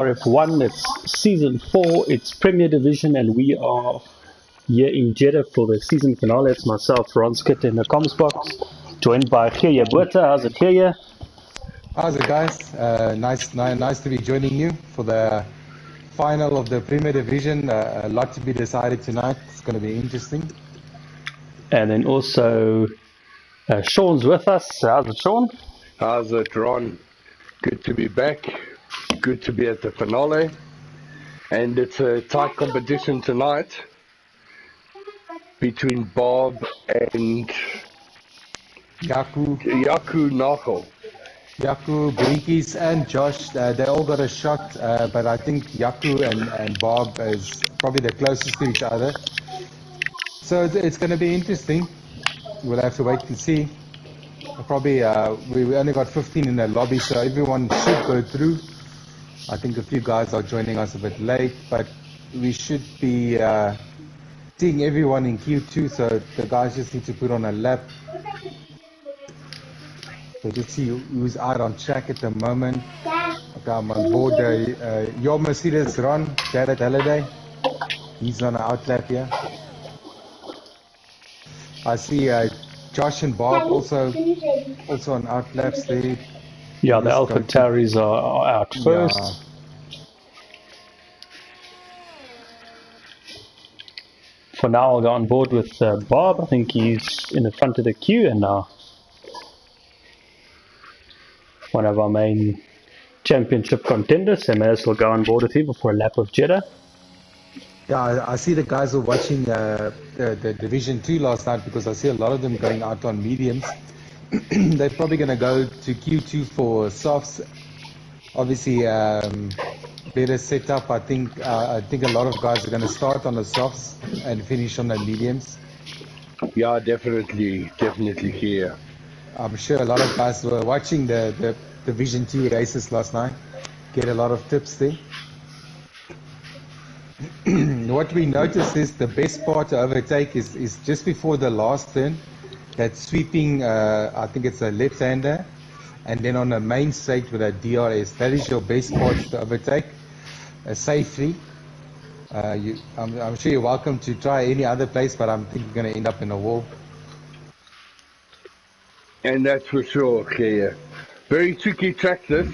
FTRF1, it's season 4, it's Premier Division, and we are here in Jeddah for the season finale. It's myself, Ron Skit, in the comms box, joined by Jedda. How's it, Jedda? How's it, guys? Nice to be joining you for the final of the Premier Division. A lot to be decided tonight. It's going to be interesting. And then also Sean's with us. How's it, Sean? How's it, Ron? Good to be back. Good to be at the finale. And it's a tight competition tonight between Bob and Yaku, Nako. Yaku, Brinkies, and Josh, they all got a shot, but I think Yaku and Bob is probably the closest to each other. So it's going to be interesting. We'll have to wait and see. Probably we only got 15 in the lobby, so everyone should go through. I think a few guys are joining us a bit late, but we should be seeing everyone in Q2, so the guys just need to put on a lap. So just see who's out on track at the moment. Okay, I'm on board your Mercedes Ron, Jared Halliday. He's on an outlap here. I see Josh and Bob also on outlaps there. Yeah, the Alpha Taris are out first. Yeah. For now, I'll go on board with Bob. I think he's in the front of the queue, and one of our main championship contenders, so may as well go on board with him for a lap of Jeddah. Yeah, I see the guys were watching the Division 2 last night, because I see a lot of them going out on mediums. They're probably going to go to Q2 for softs. Obviously, better setup. I think a lot of guys are going to start on the softs and finish on the mediums. Yeah, definitely here. I'm sure a lot of guys were watching the Division 2 races last night. Get a lot of tips there. What we noticed is the best part to overtake is just before the last turn. That sweeping, I think it's a left-hander, and then on the main straight with a DRS. That is your best part to overtake safely. I'm sure you're welcome to try any other place, but I'm think you're going to end up in a wall. And that's for sure, okay. Very tricky track this.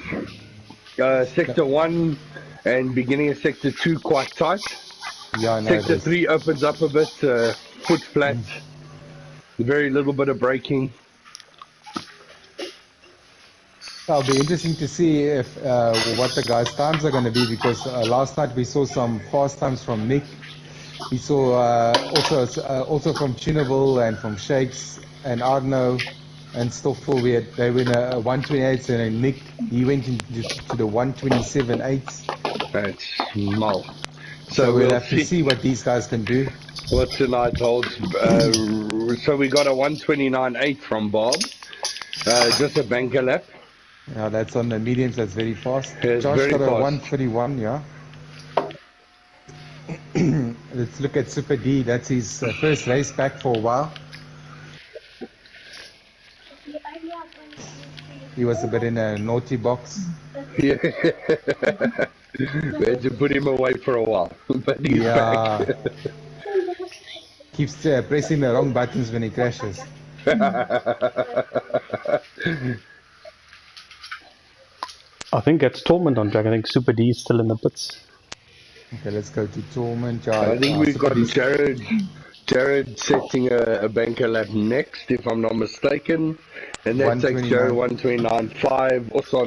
Sector 1 and beginning of Sector 2 quite tight. Yeah, Sector 3 opens up a bit, foot flat. Very little bit of braking. It'll be interesting to see if what the guys' times are going to be, because last night we saw some fast times from Nick. We saw also from Tunable and from Shakes and Arno and Stoffel. They were in a 128, and Nick, he went into the 127.8. That's mal. So we'll have to see what these guys can do. What tonight holds. So we got a 129.8 from Bob. Just a banker lap. Yeah, that's on the mediums. That's very fast. Josh got fast. A 131. Yeah. Let's look at Super D. That's his first race back for a while. He was a bit in a naughty box. Yeah. We had to put him away for a while, but he's back. Keeps pressing the wrong buttons when he crashes. I think it's Torment on track. I think Super D is still in the pits. Okay, let's go to Torment. I think we've got Jared setting a banker lap next, if I'm not mistaken. And that takes Jared 129.5, also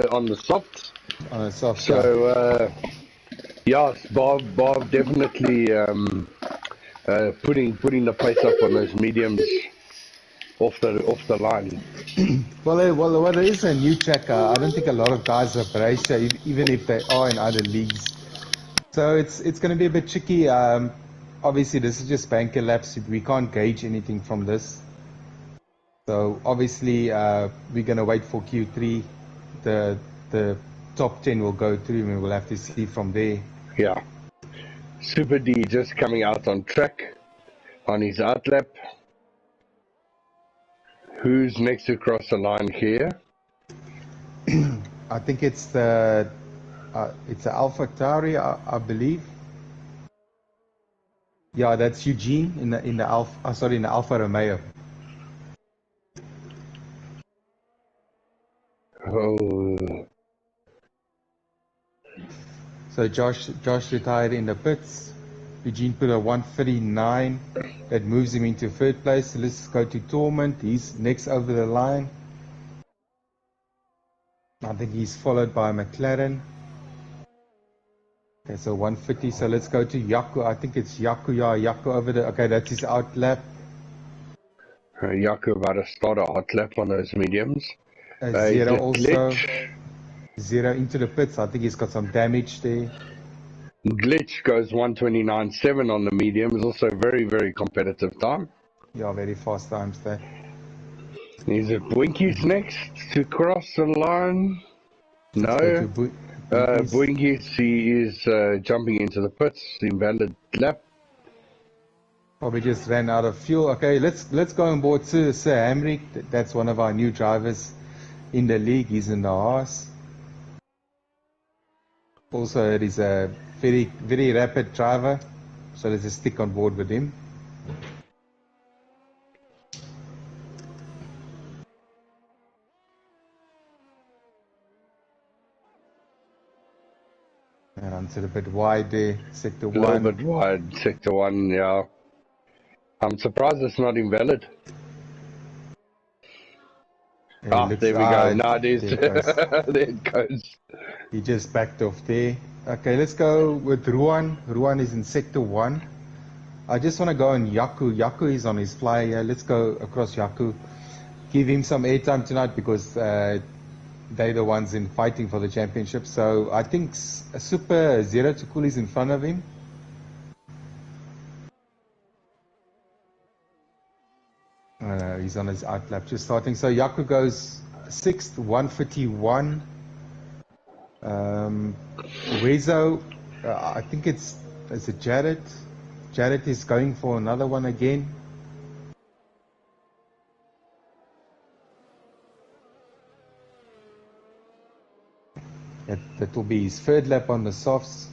on the softs. On the soft. So, yes, Bob definitely putting the pace up on those mediums off the line. Well, there is a new track. I don't think a lot of guys have raced here, even if they are in other leagues. So it's going to be a bit tricky. Obviously, this is just banker laps. We can't gauge anything from this. So obviously, we're going to wait for Q3. The top 10 will go through, and we'll have to see from there. Yeah. Super D just coming out on track on his outlap. Who's next to cross the line here? I think it's the It's an Alpha Tauri, I believe. Yeah, that's Eugene in the Alpha. Sorry, in the Alfa Romeo. Oh. So Josh retired in the pits. Eugene put a 139. That moves him into third place. So let's go to Torment. He's next over the line. I think he's followed by McLaren. Okay, so 150. So let's go to Yaku. I think it's Yaku. Yeah, Yaku over the. Okay, that's his out lap. Yaku about to start a hot lap on those mediums. Zero also. Glitch. Zero into the pits. I think he's got some damage there. Glitch goes 129.7 on the medium. It's also very, very competitive time. Yeah, very fast times there. Is it Bwinkies next to cross the line? No. Bwinkies, he is jumping into the pits. Invalid lap. Probably just ran out of fuel. Okay, let's go on board to Sir Hamrick. That's one of our new drivers in the league. He's in the Haas. Also, he's a very, very rapid driver. So let's just stick on board with him. And onto a bit wide there, sector 1. A little bit wide, sector 1, yeah. I'm surprised it's not invalid. Yeah, there we go. No, it is. There it goes. He just backed off there. Okay, let's go with Ruan. Ruan is in sector 1. I just want to go on Yaku. Yaku is on his fly here. Let's go across Yaku. Give him some airtime tonight because they're the ones in fighting for the championship. So I think Super Zero to Cool is in front of him. He's on his out lap, just starting. So Yaku goes 6th, 151. Wezo, I think is it Jared? Jared is going for another one again. That will be his third lap on the softs.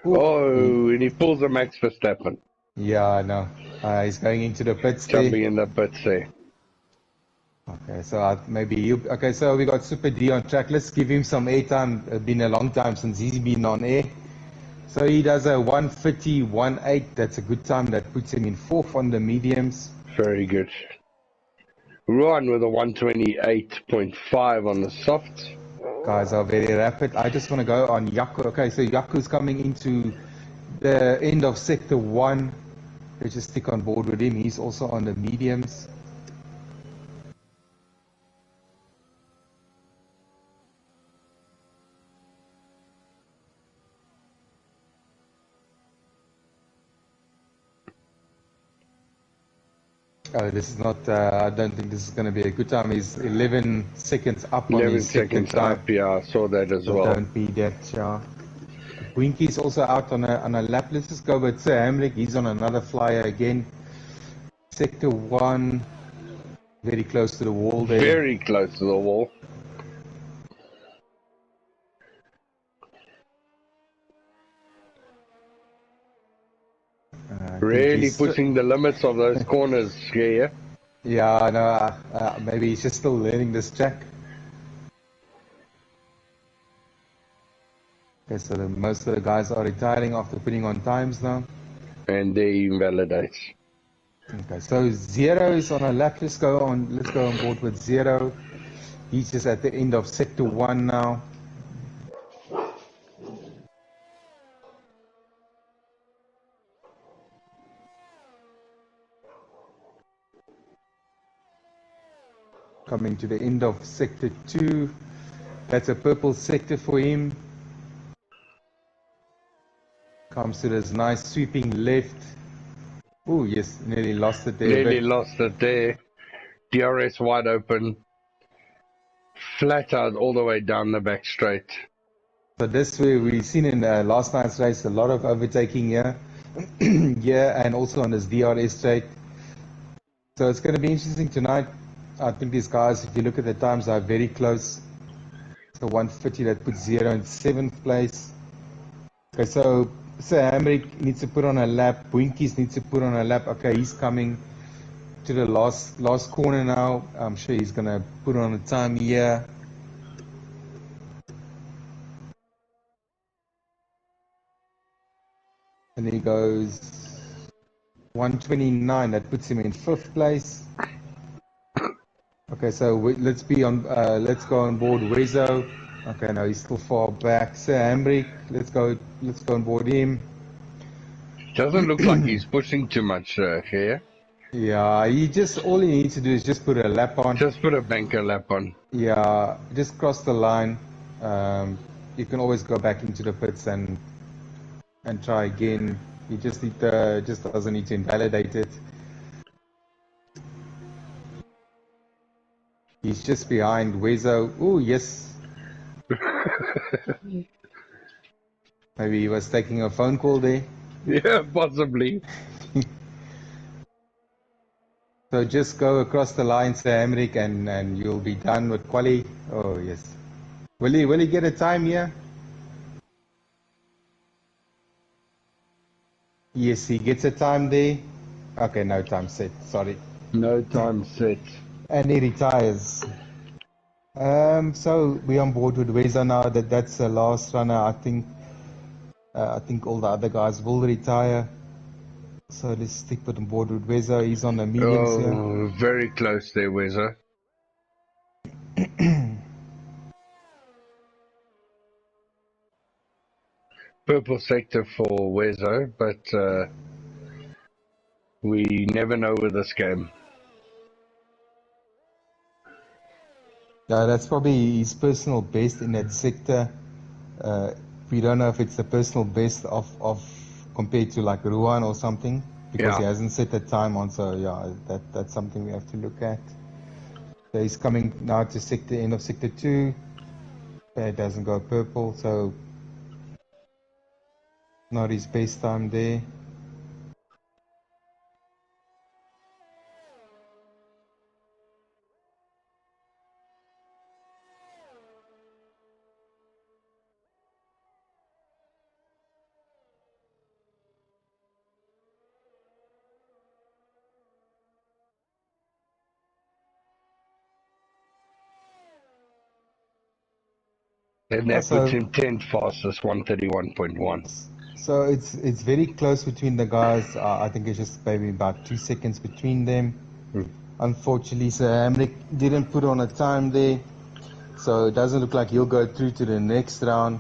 Ooh, and he pulls a Max Verstappen. Yeah, I know. He's going into the pits. Jumping in the pits there. Okay, so maybe okay, so we got Super D on track. Let's give him some airtime. It's been a long time since he's been on air. So he does a 1:50.18. That's a good time. That puts him in 4th on the mediums. Very good. Ruan with a 128.5 on the softs. Guys are very rapid. I just want to go on Yaku. Okay, so Yaku's coming into the end of sector 1. Let's just stick on board with him. He's also on the mediums. Oh, this is not, I don't think this is going to be a good time. He's 11 seconds up on his second time. 11 seconds up, yeah, I saw that as well. Don't be that, yeah. Winky's also out on a lap. Let's just go with Sir Hamrick. He's on another flyer again. Sector 1, very close to the wall there. Very close to the wall. Really pushing the limits of those corners here. Yeah, I know. Maybe he's just still learning this track. Okay, so most of the guys are retiring after putting on times now. And they invalidate. Okay, so Zero is on a lap. Let's go on board with Zero. He's just at the end of sector 1 now. Coming to the end of sector 2. That's a purple sector for him. Comes to this nice sweeping left. Oh yes, nearly lost it there. Nearly lost it there. DRS wide open. Flat out all the way down the back straight. So this way we've seen in last night's race a lot of overtaking here. Yeah, and also on this DRS straight. So it's going to be interesting tonight. I think these guys, if you look at the times, are very close. So 150, that puts 0 in 7th place. Okay, so Hamrick needs to put on a lap. Winkies needs to put on a lap. Okay, he's coming to the last corner now. I'm sure he's going to put on a time here. And he goes 129. That puts him in 5th place. Okay, so let's go on board Wezo. Okay, no, he's still far back. Sir Hamrick, let's go on board him. Doesn't look like he's pushing too much here. Yeah, all he needs to do is just put a lap on. Just put a banker lap on. Yeah, just cross the line. You can always go back into the pits and try again. You just doesn't need to invalidate it. He's just behind Wezo. Oh, yes. Maybe he was taking a phone call there. Yeah, possibly. So just go across the line, Sir Hamrick, and you'll be done with quali. Oh, yes. Will he get a time here? Yes, he gets a time there. Okay, no time set. Sorry. No time set. And he retires. So we're on board with Weza now. That's the last runner. I think all the other guys will retire. So let's stick on board with Weza. He's on the mediums here. Very close there, Weza. Purple sector for Wezo, but we never know with this game. Yeah, that's probably his personal best in that sector. We don't know if it's the personal best of compared to like Ruan or something, because he hasn't set the time on. So yeah, that's something we have to look at. So he's coming now to end of sector 2. It doesn't go purple, so not his best time there. And that puts him 10th fastest, 131.1. So it's very close between the guys. I think it's just maybe about 2 seconds between them. Unfortunately, Sir Hamrick didn't put on a time there, so it doesn't look like he'll go through to the next round.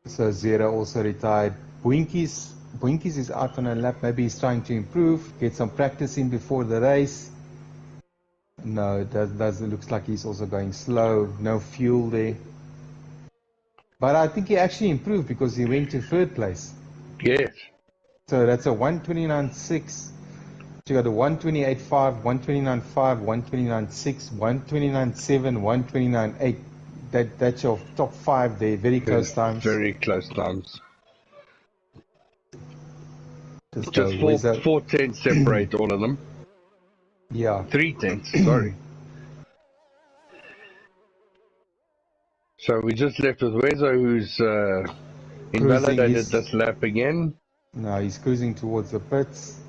So Zera also retired. Boinkies is out on a lap. Maybe he's trying to improve, get some practice in before the race. No, it looks like he's also going slow. No fuel there. But I think he actually improved because he went to 3rd place. Yes. So that's a 129.6. You got a 128.5, 129.5, 129.6, 129.7, 129.8. That's your top 5 there. Very close times. Very close times. Just 4 tenths separate all of them. Yeah. 3 tenths, sorry. So we just left with Wezo, who's invalidated this lap again. No, he's cruising towards the pits.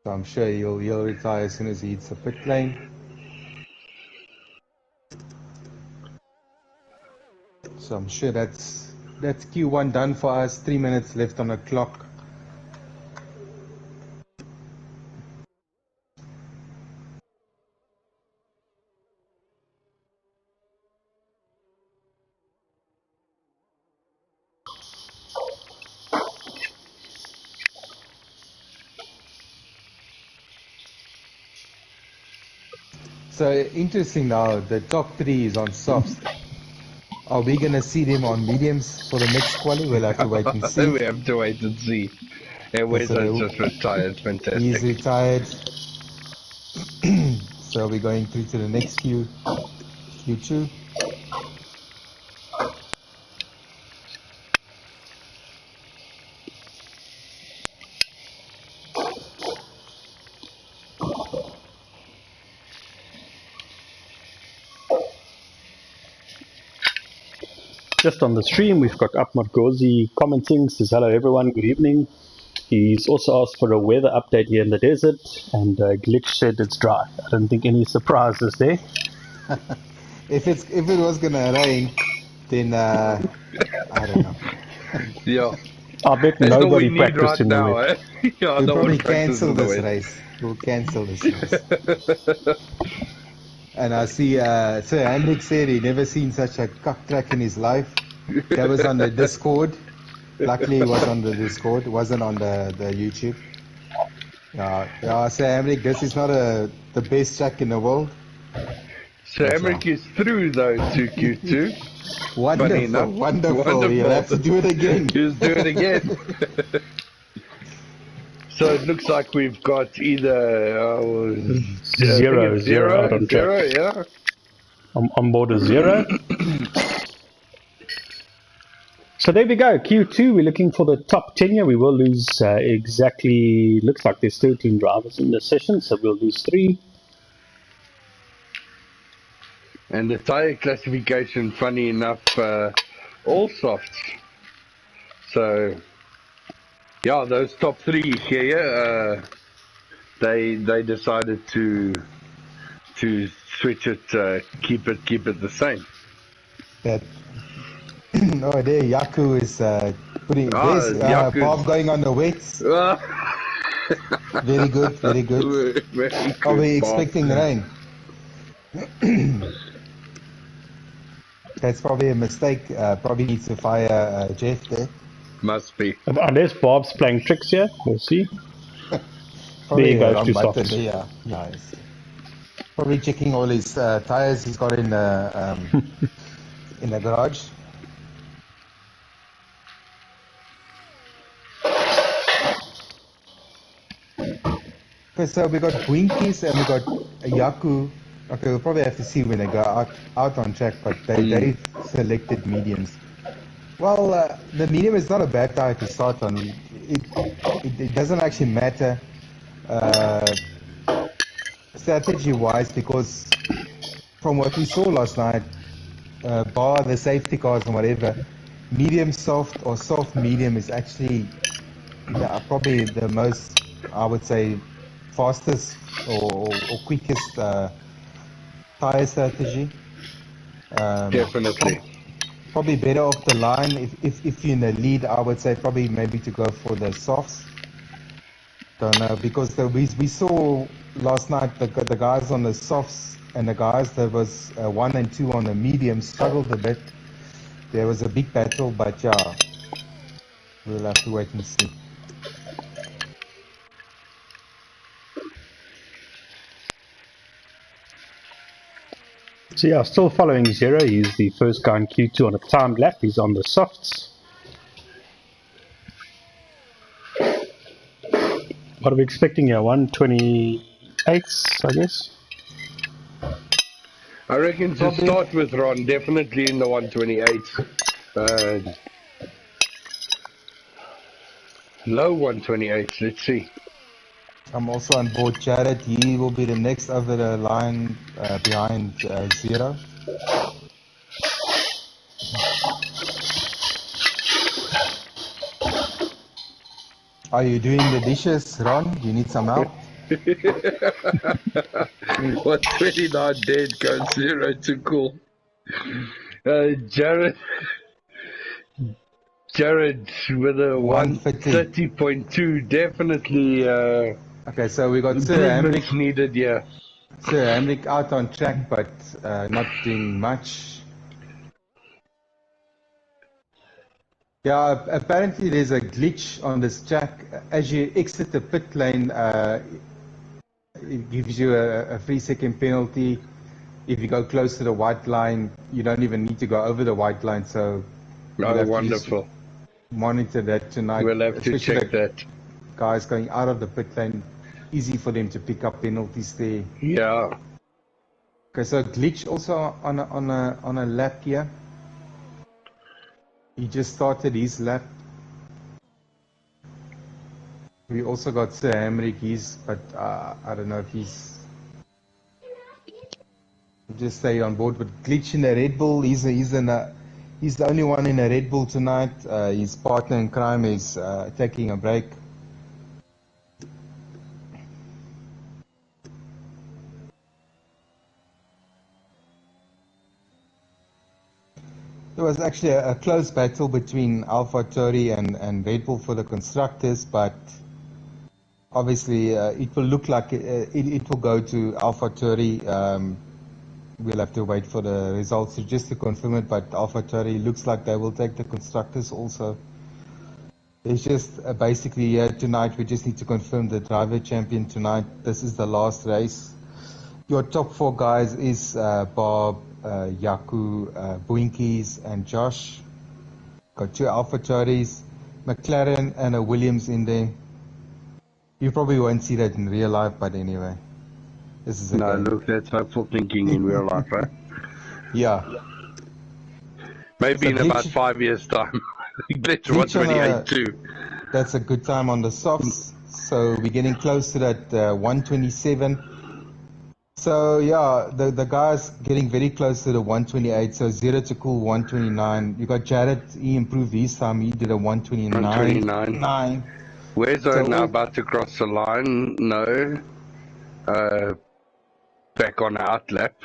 So I'm sure he'll retire as soon as he hits the pit lane. So I'm sure that's Q1 done for us. 3 minutes left on the clock. So interesting now, the top 3 is on softs. Are we going to see them on mediums for the next quali? We'll have to wait and see. We have to wait and see. And Wezo's just retired. Fantastic. He's retired. So we're going through to the next Q2. just on the stream, we've got Ahmad Ghazi commenting, says hello everyone, good evening. He's also asked for a weather update here in the desert, and Glitch said it's dry. I don't think any surprises there. If it was gonna rain, then I don't know. Yeah. I bet That's all we nobody need practiced right in the now, wet. eh? Yeah, We'll no one probably practices cancel in the this wet. race. We'll cancel this race. And I see Sir Hendrik said he never seen such a cock track in his life. That was on the Discord. Luckily it was on the Discord, it wasn't on the YouTube. Yeah, Sir Hendrik, this is not the best track in the world. So Emmerich is through though to Q2. Wonderful. You'll have to do it again. Just do it again. So it looks like we've got either Zero out on track. yeah. On board a 0. So there we go, Q2, we're looking for the top 10 here. We will lose exactly, looks like there's 13 drivers in the session, so we'll lose 3. And the tyre classification, funny enough, all softs. So, yeah, those top 3 here, they decided to switch it, keep it the same. Oh, there Yaku is putting this. Bob going on the wets. Very good. Very good, Are we expecting rain? That's probably a mistake. Probably needs to fire Jeff there. Must be. Unless Bob's playing tricks here, we'll see. There he goes to softs. Yeah, nice. Probably checking all his tires he's got in the garage. Okay, so we got Winkies and we got Yaku. Okay, we'll probably have to see when they go out on track, but they selected mediums. Well, the medium is not a bad tire to start on. It doesn't actually matter strategy-wise, because from what we saw last night, bar the safety cars and whatever, medium soft or soft medium is actually probably the most, I would say, fastest or quickest tire strategy. Definitely. Probably better off the line. If you're in the lead, I would say probably maybe to go for the softs. Don't know, because we saw last night the guys on the softs and the guys that was 1 and 2 on the medium struggled a bit. There was a big battle, but yeah, we'll have to wait and see. So yeah, still following Zero. He's the first guy in Q2 on a timed lap. He's on the softs. What are we expecting here? 128s, I guess? I reckon to start with, Ron, definitely in the 128s. Low 128s, let's see. I'm also on board Jared. He will be the next over the line behind Zero. Are you doing the dishes, Ron? You need some help? 129 dead, go 0 to cool. Jared with a 130.2, definitely. Okay, so we got Sir Hendrik needed, yeah. Sir Hendrik out on track, but not doing much. Yeah, apparently there's a glitch on this track. As you exit the pit lane, it gives you a 3-second penalty. If you go close to the white line, you don't even need to go over the white line. So, wonderful. Monitor that tonight. We'll have to check that. Guys going out of the pit lane, easy for them to pick up penalties there. Yeah. Okay, so glitch also on a lap here. He just started his lap. We also got Sir Hendrik, but I don't know if he's just stay on board. But glitch in the Red Bull, he's He's the only one in a Red Bull tonight. His partner in crime is taking a break. There was actually a close battle between AlphaTauri and Red Bull for the constructors, but obviously it will look like it will go to AlphaTauri. We'll have to wait for the results just to confirm it, but AlphaTauri looks like they will take the constructors also. It's just basically tonight we just need to confirm the driver champion tonight. This is the last race. Your top 4 guys is Bob, Yaku, Boinkies and Josh. Got 2 AlphaTauris, McLaren and a Williams in there. You probably won't see that in real life, but anyway. This is no, look, that's hopeful thinking in real life, right? Yeah. Maybe so in about 5 years' time. Glitch 128 too. That's a good time on the softs. So we're getting close to that 127. So yeah, the guy's getting very close to the 128. So 0 to cool 129. You got Jared. He improved his time. He did a 129. 129. Where's so now about to cross the line? No. Back on out lap.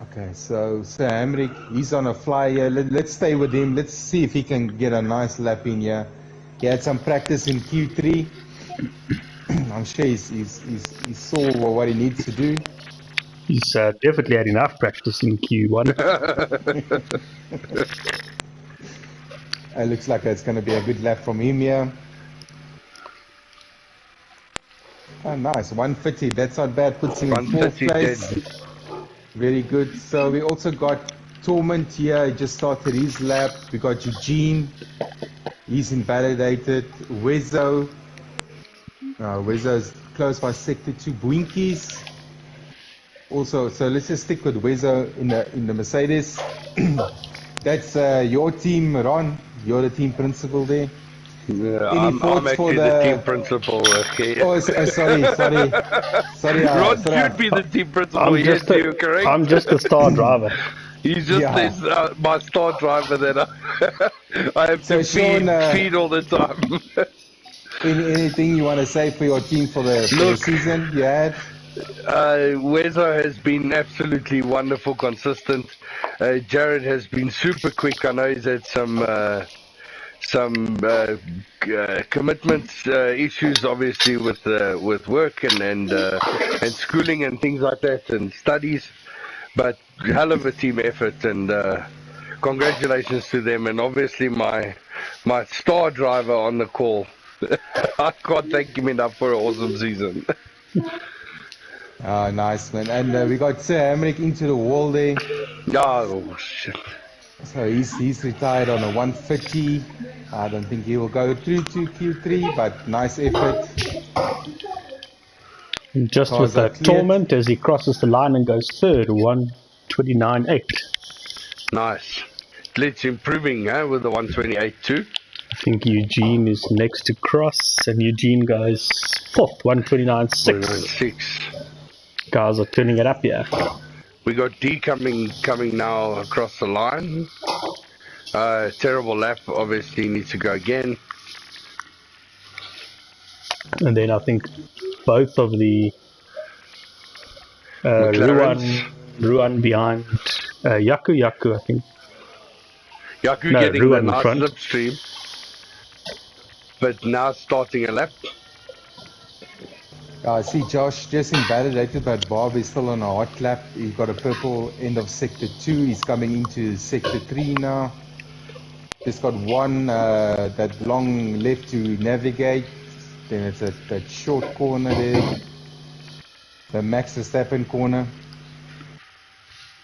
Okay, so Hamrick, he's on a fly here. Let's stay with him. Let's see if he can get a nice lap in here. He had some practice in Q3. I'm sure he saw what he needs to do. He's definitely had enough practice in Q1. It looks like it's going to be a good lap from him here. Oh, nice. 150. That's not bad. Puts him in 4th place. Dead. Very good. So we also got Torment here. He just started his lap. We got Eugene. He's invalidated. Wezo. Wezo's close by sector 2. Boinkies. Also, so let's just stick with Wezo in the Mercedes. That's your team, Ron. You're the team principal there. Yeah, I'm actually the team principal. Okay. Oh, sorry. Ron should be the team principal. You're correct. I'm just the star driver. He's just my star driver that I have to feed all the time. Anything you want to say for your team for the season you had? Wezo has been absolutely wonderful, consistent. Jared has been super quick. I know he's had some commitments issues, obviously with work and schooling and things like that and studies, but hell of a team effort, and congratulations to them, and obviously my star driver on the call. I can't thank him enough for an awesome season. Nice, man. And we got Sir Hamrick into the wall there. Oh shit. So he's retired on a 150. I don't think he will go through to Q3, but nice effort. And just with that Torment as he crosses the line and goes third, 129.8. Nice. Glitch improving with the 128 too. I think Eugene is next to cross, and Eugene goes fourth, 129.6. Guys are turning it up here. We got D coming now across the line. Terrible lap, obviously needs to go again. And then I think both of the Ruan behind Yaku, I think. Yaku getting the nice slipstream, but now starting a lap. I see Josh just invalidated, but Bob is still on a hot lap. He's got a purple end of sector 2. He's coming into sector 3 now. Just got one that long left to navigate. Then it's that short corner there, the Max Verstappen corner.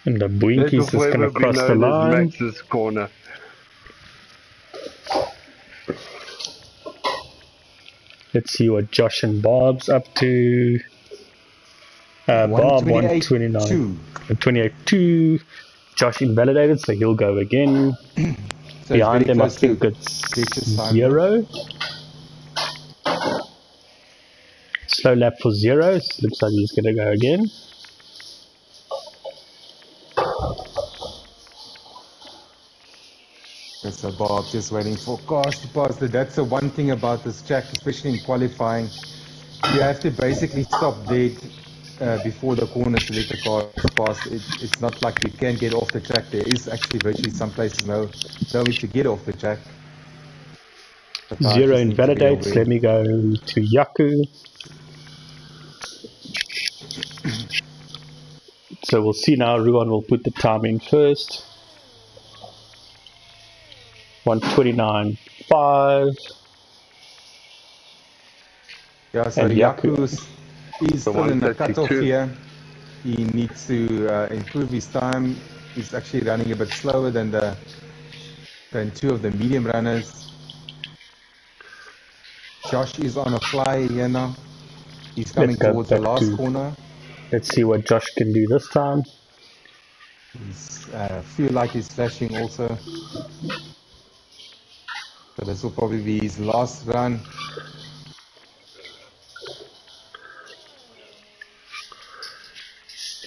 And the Boinkies is going to cross the line. Max's corner. Let's see what Josh and Bob's up to. Bob 129. 28.2. Josh invalidated, so he'll go again. So behind him, I think it's 0. Slow lap for 0. Looks like he's going to go again. So Bob just waiting for cars to pass. That's the one thing about this track, especially in qualifying. You have to basically stop dead before the corners to let the cars pass. It's not like you can get off the track. There is actually virtually some places no way to get off the track. The Zero just need to be invalidates. aware. Let me go to Yaku. So we'll see now. Ruan will put the time in first. 1:29.5. Yeah, so And Yaku is So still in the cutoff 1:32. here. He needs to improve his time. He's actually running a bit slower than two of the medium runners. Josh is on a fly here now. He's coming Let's go towards the back last to. corner. Let's see what Josh can do this time. He's feel like he's flashing also. So this will probably be his last run.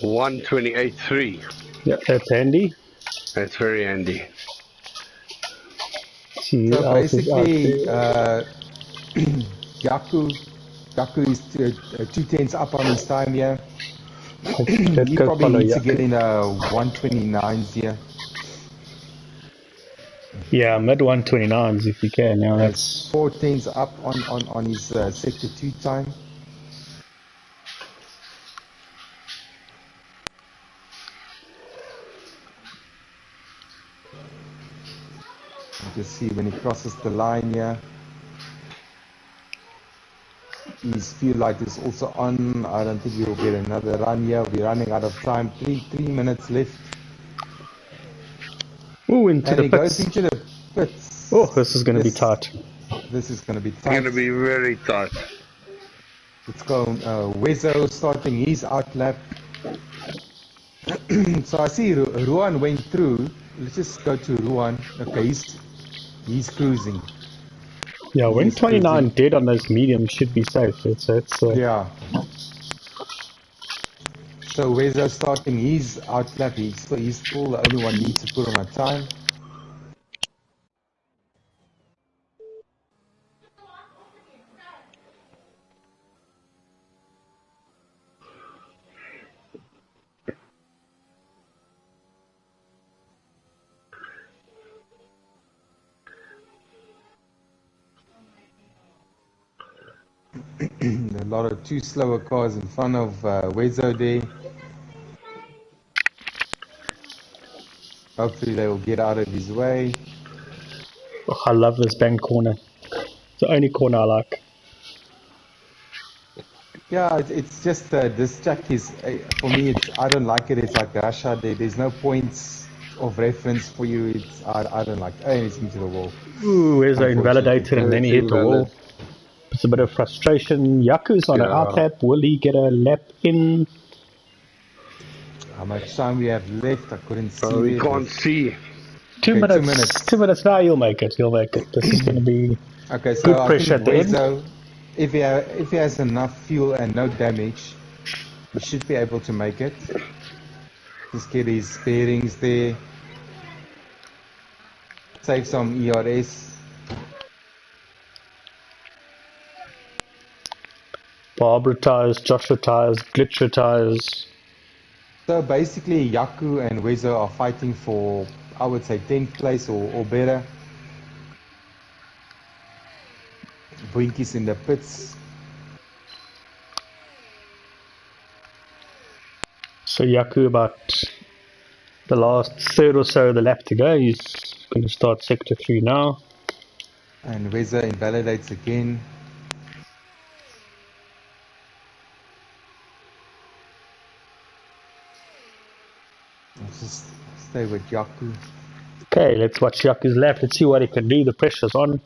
$1:28.3. Yeah, that's handy. That's very handy. See who So else is out basically, there. Yaku is 2 tenths up on his time here. Let's He go probably follow needs to get Yaku. in 129s here. Yeah, mid 129s if you can. Now That's that's 4 tenths up on his sector 2 time. You just see when he crosses the line here. His fuel light is also on. I don't think he'll get another run here. We're running out of time. Three minutes left. into And the he goes pits. into the pits. Oh, this is going to be tight. This is going to be It's going tight. to be very tight. Let's go. Wezo starting his out lap. So I see Ruan went through. Let's just go to Ruan. Okay, he's cruising. Yeah, He when is 29 cruising. dead on those mediums should be safe. Yeah. So Wezo starting his out lap. He's still the only one needs to put on a time. A lot of two slower cars in front of Wezo there. Hopefully they will get out of his way. Oh, I love this bank corner. It's the only corner I like. Yeah, it's just this track is for me. I don't like it. It's like Russia. There's no points of reference for you. I don't like anything to the wall. Ooh, where's the Unfortunately. invalidated and then It's he hit the wall. invalid. It's a bit of frustration. Yaku's on an out Yeah. lap. Will he get a lap in? How much time we have left? I couldn't see. We it. can't see. 2 Okay, minutes. 2 minutes. 2 minutes. Now he'll make it. He'll make it. This is going to be Okay, so good I pressure think at the end. Wezo, if he has enough fuel and no damage, he should be able to make it. Just get his bearings there. Save some ERS. Bob retires, Josh retires, Glitch retires. So basically, Yaku and Wezo are fighting for, I would say, 10th place or better. Boinkies in the pits. So Yaku about the last third or so of the lap to go. He's going to start sector 3 now. And Wezo invalidates again. Let's just stay with Yaku. Okay, let's watch Yaku's lap. Let's see what he can do. The pressure's on.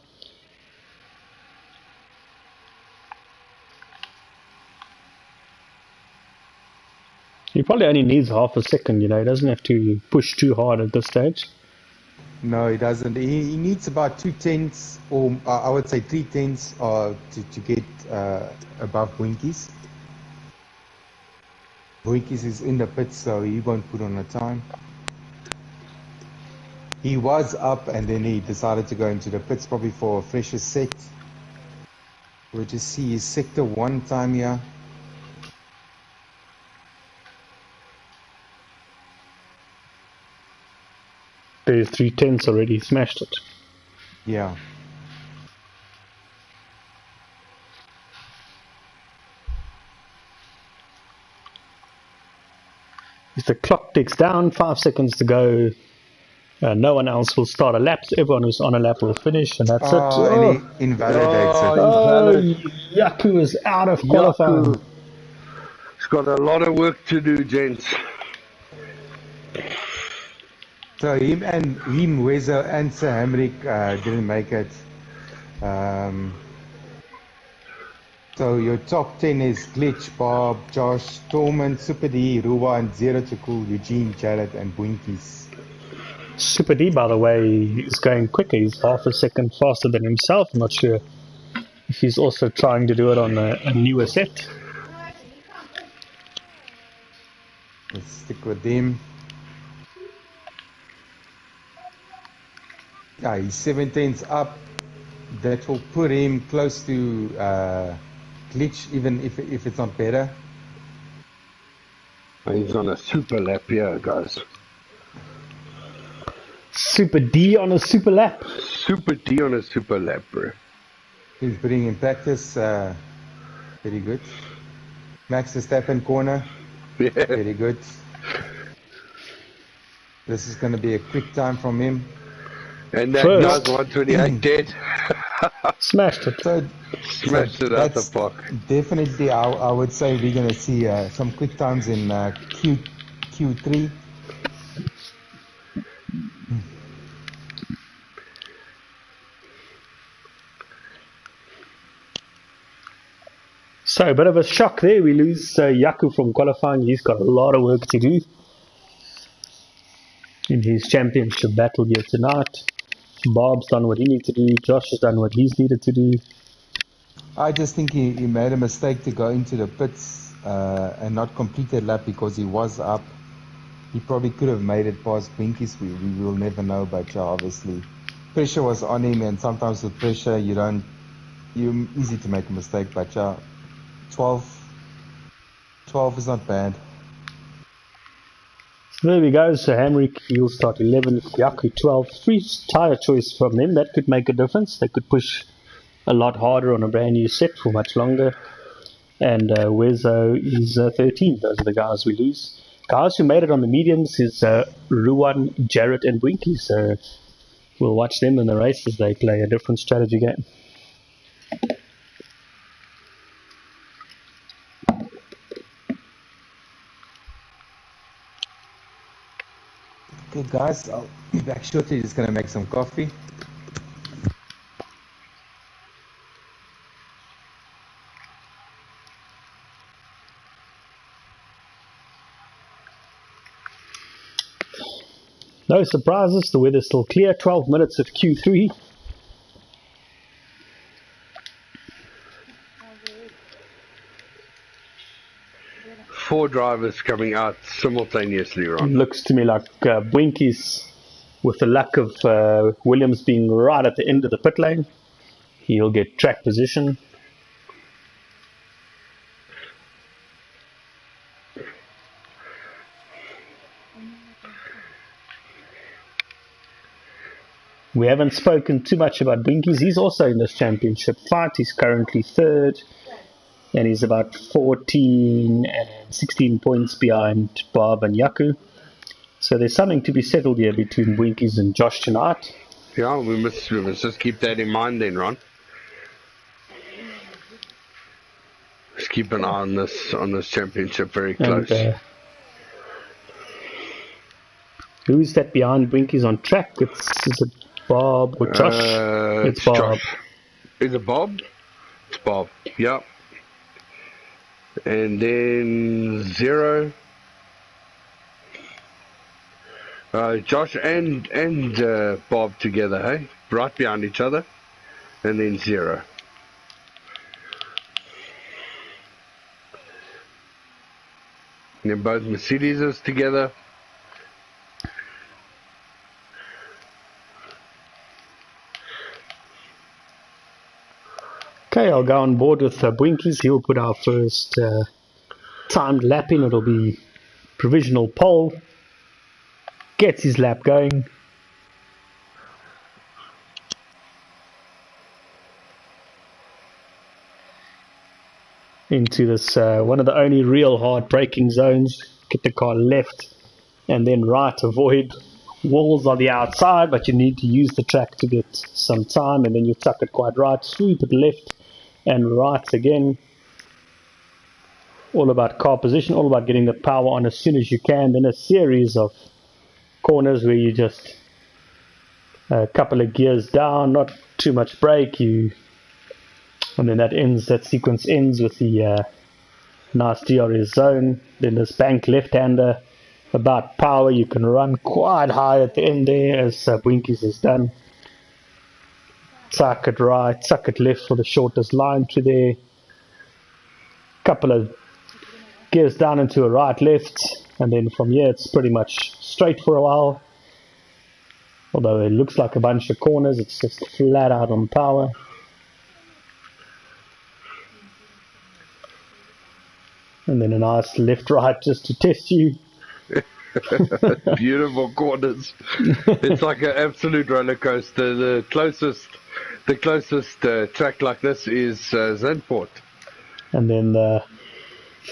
He probably only needs half a second, you know. He doesn't have to push too hard at this stage. No, he doesn't. He needs about 2 tenths, or I would say 3 tenths, to get above Boinkies. Boinkies is in the pits, so he won't put on a time. He was up and then he decided to go into the pits probably for a fresher set. We'll just see his sector 1 time here. There's 3/10 already, smashed it. Yeah. If the clock ticks down, 5 seconds to go, no one else will start a lap. Everyone who's on a lap will finish, and that's it. And he invalidates it. Yaku is out of qualifying. Yaku. He's got a lot of work to do, gents. So him, Wezo and Sir Hamrick didn't make it. So your top 10 is Glitch, Bob, Josh, Tormund, Super D, Ruwa, and Zero to Cool, Eugene, Jared, and Boinkies. Super D, by the way, is going quicker. He's half a second faster than himself. I'm not sure if he's also trying to do it on a newer set. Let's stick with him. Yeah, he's 17's up. That will put him close to Glitch, even if it's not better. He's on a super lap here, guys. Super D on a super lap. Super D on a super lap, bro. He's putting in practice. Very good. Max Verstappen corner. Yeah. Very good. This is going to be a quick time from him. And that First. guy's 128 dead. Smashed it. Smashed it out the park. Definitely, I would say we're going to see some quick times in Q3. So a bit of a shock there. We lose Yaku from qualifying. He's got a lot of work to do in his championship battle here tonight. Bob's done what he needs to do. Josh has done what he's needed to do. I just think he made a mistake to go into the pits and not complete that lap because he was up. He probably could have made it past Binkies. We will never know, but obviously pressure was on him, and sometimes with pressure you're easy to make a mistake. But 12 is not bad. So there we go. So Hamrick, he'll start 11th, Yaku 12th. Free tyre choice from them. That could make a difference. They could push a lot harder on a brand new set for much longer. And Wezo is 13th. Those are the guys we lose. Guys who made it on the mediums is Ruwan, Jarrett, and Winky. So we'll watch them in the race as they play a different strategy game. Okay, guys, I'll be back shortly. Just gonna make some coffee. No surprises. The weather's still clear. 12 minutes of Q3. Four drivers coming out simultaneously, Ron. Looks to me like Bwinkies, with the luck of Williams being right at the end of the pit lane, he'll get track position. We haven't spoken too much about Bwinkies. He's also in this championship fight. He's currently third, and he's about 14 and 16 points behind Bob and Yaku. So there's something to be settled here between Bwinkies and Josh tonight. Yeah, we must just keep that in mind then, Ron. Just keep an eye on this championship very close. And, who's that behind Bwinkies on track? Is it Bob or Josh? It's Bob. Josh. Is it Bob? It's Bob. Yep. And then Zero. Josh and Bob together, hey? Right behind each other. And then Zero. And then both Mercedes together. Okay, I'll go on board with Bwinkies. He'll put our first timed lap in. It'll be provisional pole. Gets his lap going. Into this one of the only real hard braking zones. Get the car left and then right. Avoid walls on the outside, but you need to use the track to get some time, and then you tuck it quite right, sweep it left and right again. All about car position, all about getting the power on as soon as you can. Then a series of corners where you just a couple of gears down, not too much brake, and then that sequence ends with the nice DRS zone. Then this bank left-hander. About power, you can run quite high at the end there, as Bwinkies has done. Tuck it right, tuck it left for the shortest line through there. Couple of gears down into a right left, and then from here it's pretty much straight for a while. Although it looks like a bunch of corners, it's just flat out on power. And then a nice left-right just to test you. Beautiful corners. It's like an absolute roller coaster. The closest track like this is Zandvoort. And then the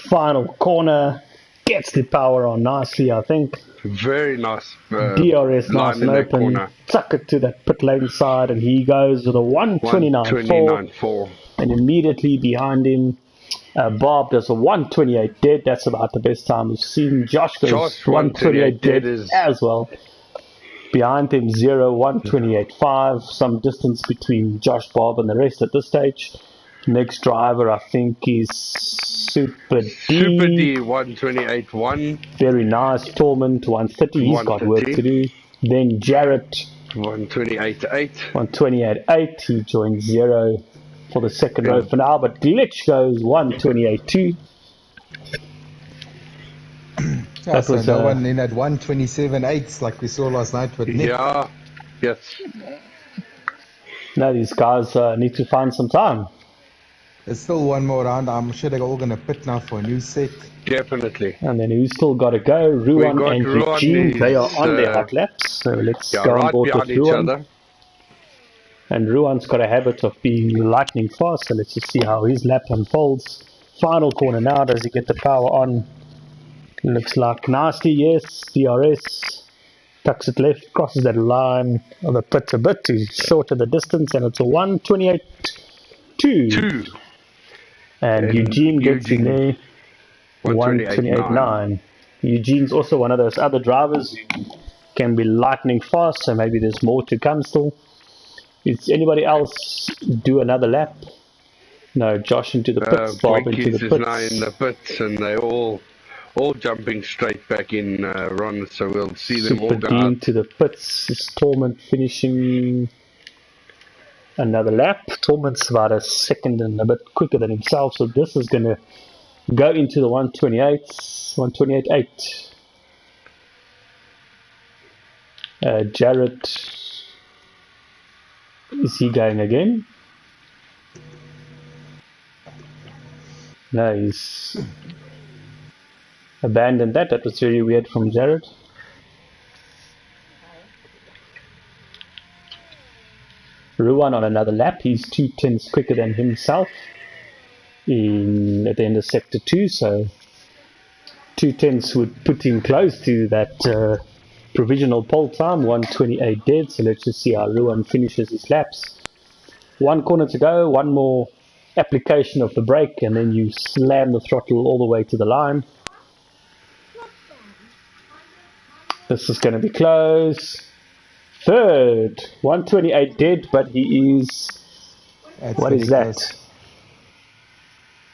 final corner gets the power on nicely, I think. Very nice. DRS nice and open. Tuck it to that pit lane side, and he goes with a 129.4. And immediately behind him, Bob does a 128 dead. That's about the best time we've seen. Josh goes 128 dead as well. Behind him, 128.5. Some distance between Josh, Bob, and the rest at this stage. Next driver, I think, is Super D. Super D, 128.1. Very nice. Tallman to 130. He's got work to do. Then Jarrett, 128.8. 128.8. He joins 0 for the second row for now, but Glitch goes 128.2. That was no one in at 127.8 like we saw last night with Nick. Yeah, yes. Now these guys need to find some time. There's still one more round. I'm sure they're all going to pit now for a new set. Definitely. And then who's still got to go? Ruan and Eugene. They are on their hot laps. So let's go on board with Ruan. And Ruan's got a habit of being lightning fast, so let's just see how his lap unfolds. Final corner now, does he get the power on? Looks like nicely, yes. DRS, tucks it left, crosses that line of the pit a bit to shorten the distance, and it's a 128.2. And Eugene gets in there, 128.9. Eugene's also one of those other drivers who can be lightning fast, so maybe there's more to come still. Is anybody else do another lap? No, Josh into the pits, Bob into the pits. Is now in the pits, and they're all jumping straight back in, Ron, so we'll see them all go out. To the pits. Is Tallman finishing another lap? Tallman's about a second and a bit quicker than himself, so this is going to go into the 128.8. Jarrett, is he going again? No, he's abandoned that. That was very weird from Jared. Ruan on another lap. He's 2/10 quicker than himself at the end of sector 2, so 2/10 would put him close to that provisional pole time, 128 dead. So let's just see how Ruan finishes his laps. One corner to go, one more application of the brake, and then you slam the throttle all the way to the line. This is going to be close. Third, 128 dead, but he is, what is that?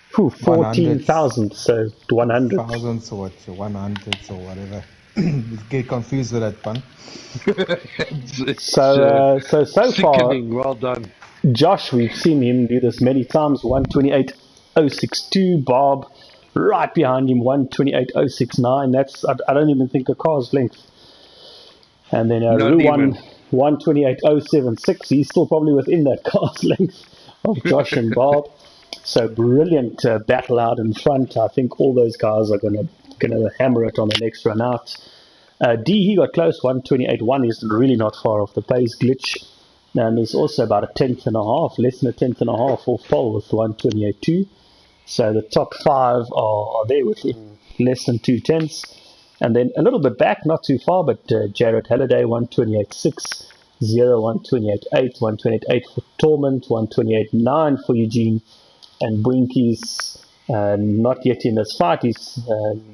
14,000, so 100. Thousands or 100s or whatever. Get confused with that one. So far, well done. Josh, we've seen him do this many times. 128.062. Bob, right behind him, 128.069. That's I don't even think a car's length. And then Ruan, 128.076. He's still probably within that car's length. of Josh and Bob. So brilliant battle out in front. I think all those guys are gonna hammer it on the next run out. D, he got close, 128.1. He's really not far off the pace glitch. And there's also about a tenth and a half, less than a tenth and a half off pole with 128.2. So the top five are there within less than 2 tenths. And then a little bit back, not too far, but Jared Halliday, 128.6. 128.8, 128.8 for Torment, 128.9 for Eugene, and Bwinky's not yet in this fight. His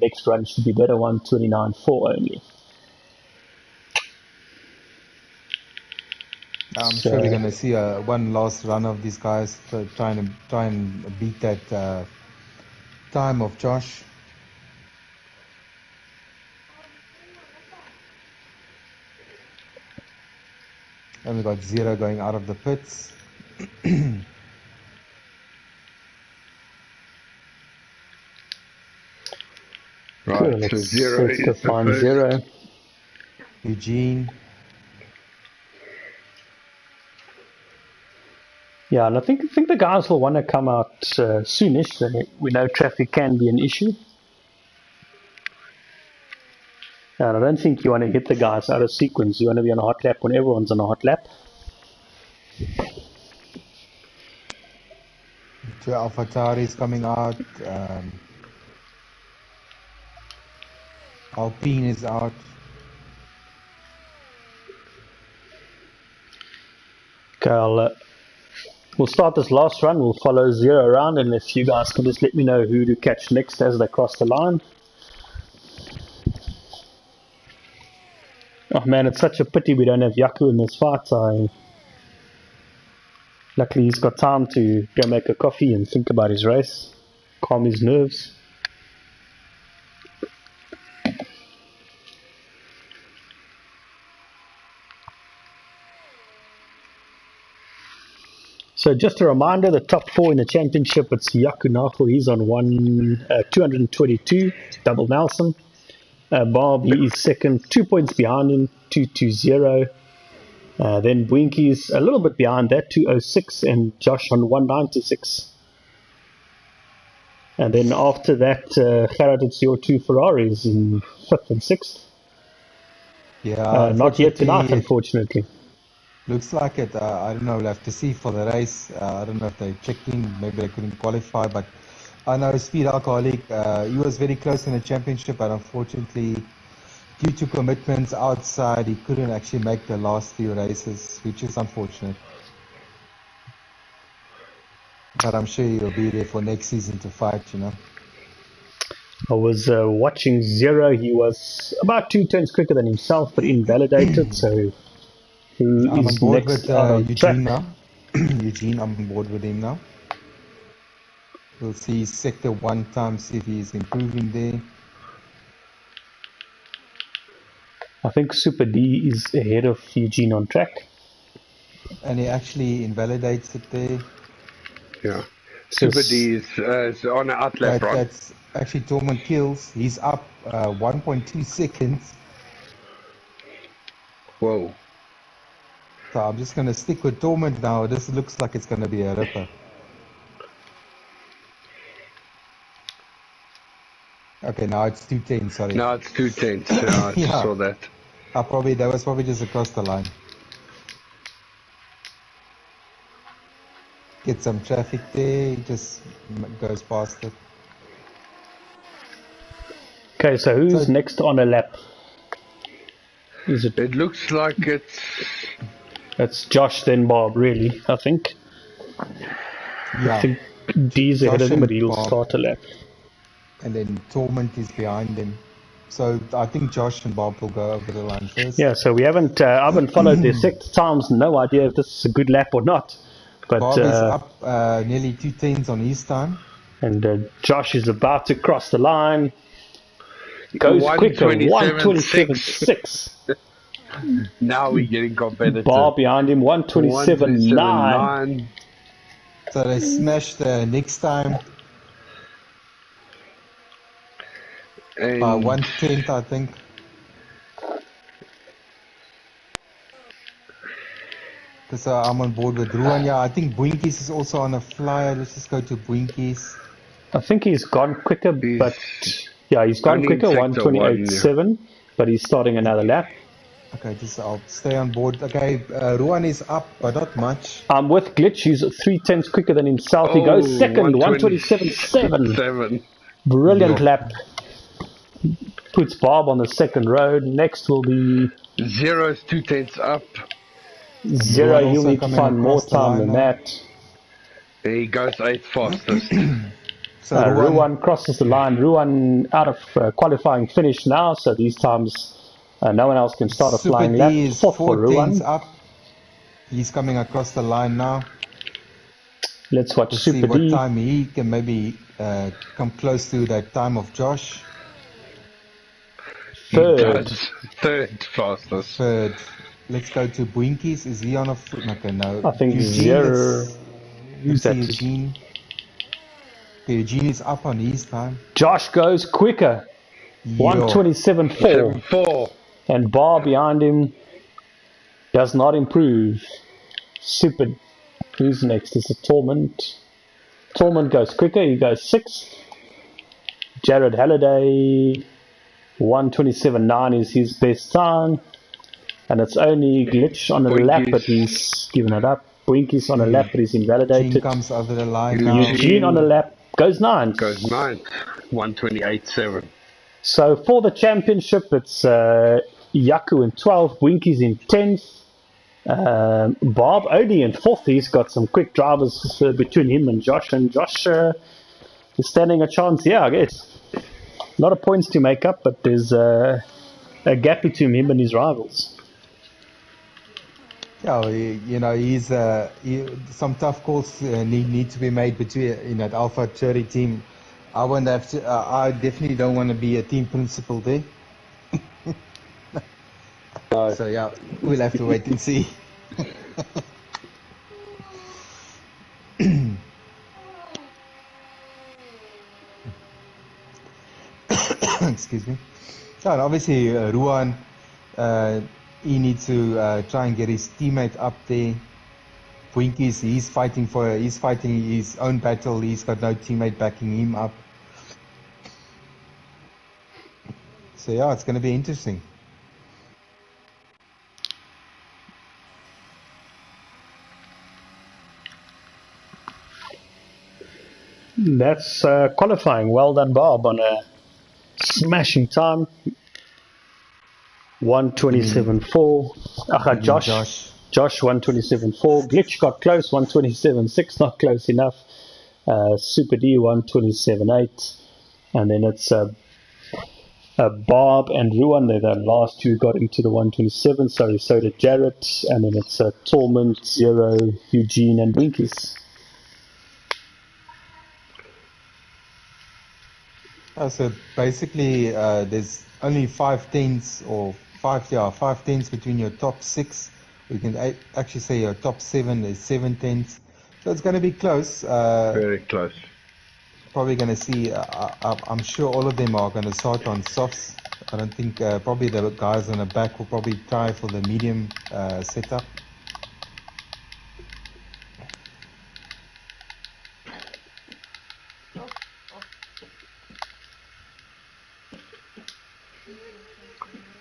next run should be better, 129.4 only. I'm sure we're going to see one last run of these guys to try and beat that time of Josh. And we got Zero going out of the pits. Right, cool. Let's go find Zero. Eugene. Yeah, and I think the guys will want to come out soonish. We know traffic can be an issue. And I don't think you want to hit the guys out of sequence. You want to be on a hot lap when everyone's on a hot lap. Two AlphaTauris coming out. Alpine is out. Okay, we'll start this last run. We'll follow Zero around, and if you guys can just let me know who to catch next as they cross the line. Oh man, it's such a pity we don't have Yaku in this fight. Luckily he's got time to go make a coffee and think about his race, calm his nerves. So just a reminder, the top four in the championship, it's Yaku Nahu, he's on 222, double Nelson. Bob, he is second, 2 points behind him, 220. Then Bwinky's a little bit behind that, 206, and Josh on 196. And then after that, Gerard, it's your two Ferraris in 5th and 6th. Yeah, not yet tonight, unfortunately. Looks like it. I don't know, we'll have to see for the race. I don't know if they checked in, maybe they couldn't qualify, but I know Speed Alcoholic, he was very close in the championship, but unfortunately, due to commitments outside, he couldn't actually make the last few races, which is unfortunate. But I'm sure he'll be there for next season to fight, you know. I was watching Zero. He was about 2 turns quicker than himself, but invalidated, so who I'm is on board next with Eugene now. Eugene, I'm on board with him now. We'll see sector 1 time, see if he's improving there. I think Super D is ahead of Eugene on track. And he actually invalidates it there. Yeah. Super D is on an outlap run. That's actually Torment kills. He's up 1.2 seconds. Whoa. So I'm just going to stick with Torment now. This looks like it's going to be a ripper. Okay, now it's 210, sorry. Now it's 210. I yeah. saw that. That was probably just across the line. Get some traffic there, he just goes past it. Okay, so who's next on a lap? Is it? It looks like it's Josh, then Bob, really, I think. Yeah. I think D's ahead of him, but he'll start a lap. And then Torment is behind him. So I think Josh and Bob will go over the line first. Yeah, so I haven't followed their sector times, no idea if this is a good lap or not. But Bob is up nearly 2 tenths on his time. And Josh is about to cross the line. Goes quicker, 127.6. Now we're getting competitive. Bob behind him, 127.9. So they smashed next time. And by 1/10, I think. So I'm on board with Ruan. Yeah, I think Boinkies is also on a flyer. Let's just go to Boinkies. I think he's gone quicker, but yeah, he's gone only in quicker, sector 1:28.7, but he's starting another lap. Okay, I'll stay on board. Okay, Ruan is up, but not much. I'm with Glitch. He's 3/10 quicker than himself. He goes second, 1:27.7. Brilliant lap. Puts Bob on the second road. Next will be Zero's 2/10 up. Zero. You'll need to find more time than that. He goes 8th fastest. So Ruan crosses the line. Ruan out of qualifying finish now, so these times no one else can start a flying lap. Super D is 4/10 up. He's coming across the line now. Let's watch Super see what D. time he can maybe come close to that time of Josh. Third fastest. Third. Let's go to Boinkies. Is he on a foot? Okay, no. I think Eugene, Zero. Let's see Eugene. Okay, Eugene is up on his time. Josh goes quicker. 1:27.4. And Bar behind him does not improve. Super. Who's next? Is it Torment? Torment goes quicker. He goes 6th. Jared Halliday. 1:27.9 is his best time. And it's only Glitch on a lap, but he's given it up. Boinkies on a lap, but he's invalidated. Eugene comes over the line now. Eugene on a lap goes 9th. Goes 9th. 1:28.7. So for the championship, it's Yaku in 12th, Boinkies in 10th. Bob only in 4th. He's got some quick drivers between him and Josh is standing a chance here, I guess. A lot of points to make up, but there's a gap between him and his rivals. Yeah, he's some tough calls need to be made between that Alpha Cherry team. I won't have to. I definitely don't want to be a team principal there. So yeah, we'll have to wait and see. Excuse me. So obviously Ruan, he needs to try and get his teammate up there. Boinkies, he's fighting his own battle. He's got no teammate backing him up. So yeah, it's going to be interesting. That's qualifying. Well done, Bob, on a smashing time. 1:27.4. Josh 1:27.4. Glitch got close. 1:27.6. Not close enough. Super D 1:27.8. And then it's Bob and Ruan. They're the last two got into the 1:27. So did Jarrett. And then it's Torment, Zero, Eugene, and Boinkies. So basically, there's only 5/10s or 5/10s between your top 6. We can actually say your top 7 is 7/10s. So it's going to be close. Very close. Probably going to see. I'm sure all of them are going to start on softs. I don't think probably the guys on the back will probably try for the medium setup.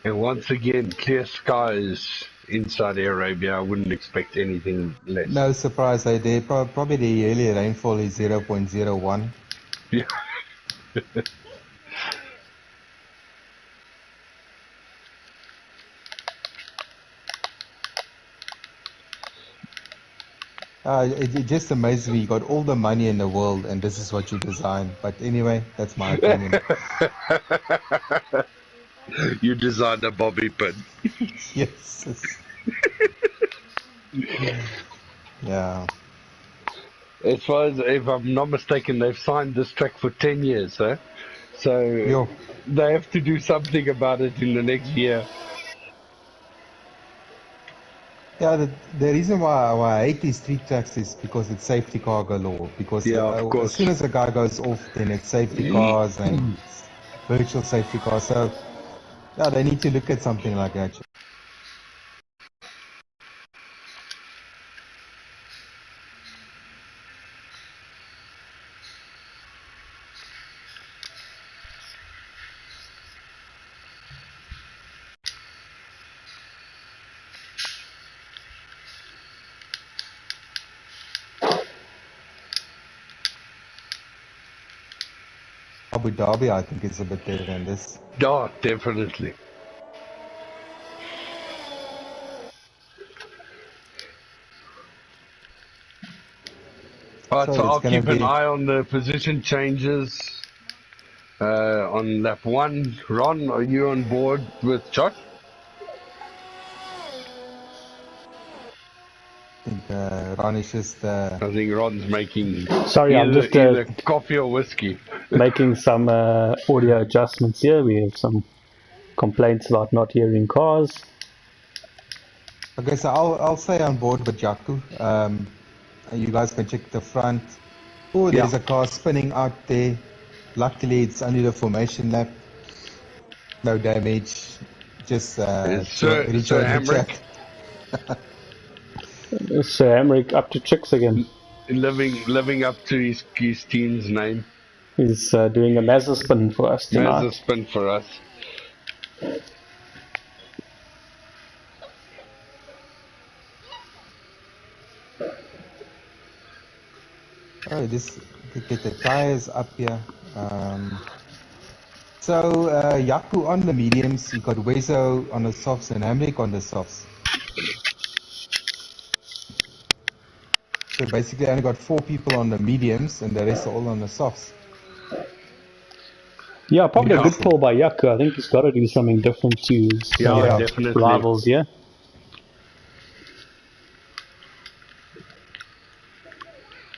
And once again, clear skies in Saudi Arabia. I wouldn't expect anything less. No surprise, they probably the yearly rainfall is 0.01. Yeah. It just amazes me. You got all the money in the world, and this is what you design. But anyway, that's my opinion. You designed a bobby pin. Yes. Yeah. As far as, if I'm not mistaken, they've signed this track for 10 years, huh? So they have to do something about it in the next year. Yeah, the reason why I hate these street tracks is because it's safety car galore. Because as soon as a guy goes off, then it's safety cars and virtual safety cars. So yeah, they need to look at something like that. Abu Dhabi, I think, is a bit better than this. Oh, definitely. Alright, so So it's I'll gonna keep an be. eye on the position changes on lap 1. Ron, are you on board with Josh? I think Ron is just. I think Ron's making Sorry, I'm just either coffee or whiskey. making some audio adjustments here. We have some complaints about not hearing cars. Okay, so I'll stay on board with Jaku. You guys can check the front. Oh, there's a car spinning out there. Luckily, it's only the formation lap. No damage. Just Sir rejoin the Hamrick chat. Sir Emmerich up to tricks again. living up to his team's name. He's doing a Mazda spin for us tonight. Mazda spin for us. Oh, just get the tires up here. So Yaku on the mediums, you got Wezo on the softs and Hamrick on the softs. So basically I only got 4 people on the mediums and the rest are all on the softs. Yeah, probably a good call by Yaku. I think he's got to do something different to his definitely. rivals here.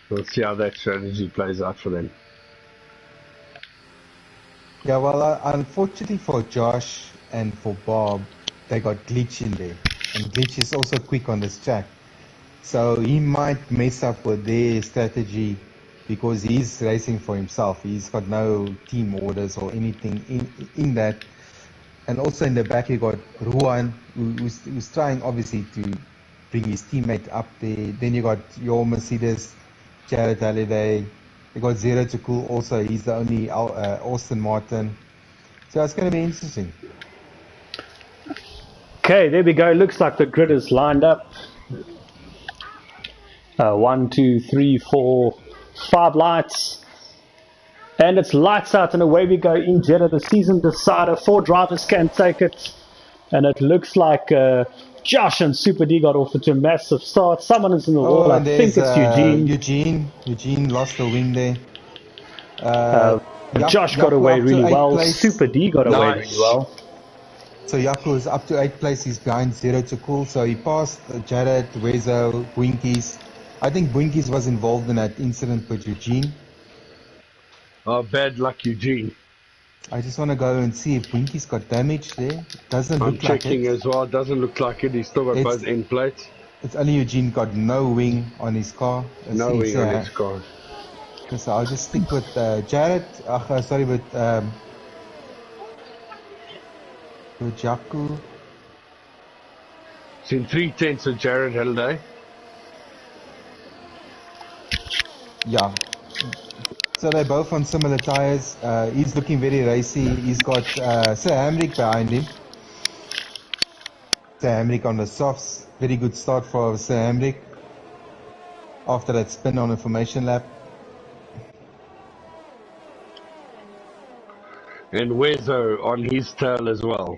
We'll see how that strategy plays out for them. Yeah, well, unfortunately for Josh and for Bob, they got Glitch in there. And Glitch is also quick on this track. So he might mess up with their strategy because he's racing for himself. He's got no team orders or anything in that. And also in the back you got Ruan, who's trying obviously to bring his teammate up there. Then you got your Mercedes, Jared Halliday. You got Zero to Cool also. He's the only Austin Martin. So it's going to be interesting. Okay, there we go. Looks like the grid is lined up. 1, 2, 3, 4, 5 lights. And it's lights out and away we go in Jeddah, the season decider. 4 drivers can take it. And it looks like Josh and Super D got off to a massive start. Someone is in the wall. I think it's Eugene. Eugene lost the wing there. Josh got away really well. Super D got away really well. So Yaku is up to 8th place. He's behind Zero to Cool. So he passed Jared, Wezo, Winkies. I think Winkies was involved in that incident with Eugene. Oh, bad luck, Eugene. I just want to go and see if Winky's got damage there. Doesn't look like it. I'm checking as well. Doesn't look like it. He's still got both end plates. It's only Eugene got no wing on his car. No wing on his car. So I'll just stick with Jared. Sorry, with Jaku. It's in 3/10 of Jared Halliday. Yeah. So they're both on similar tires. He's looking very racy. He's got Sir Hamrick behind him. Sir Hamrick on the softs. Very good start for Sir Hamrick. After that spin on the formation lap. And Wezo on his tail as well.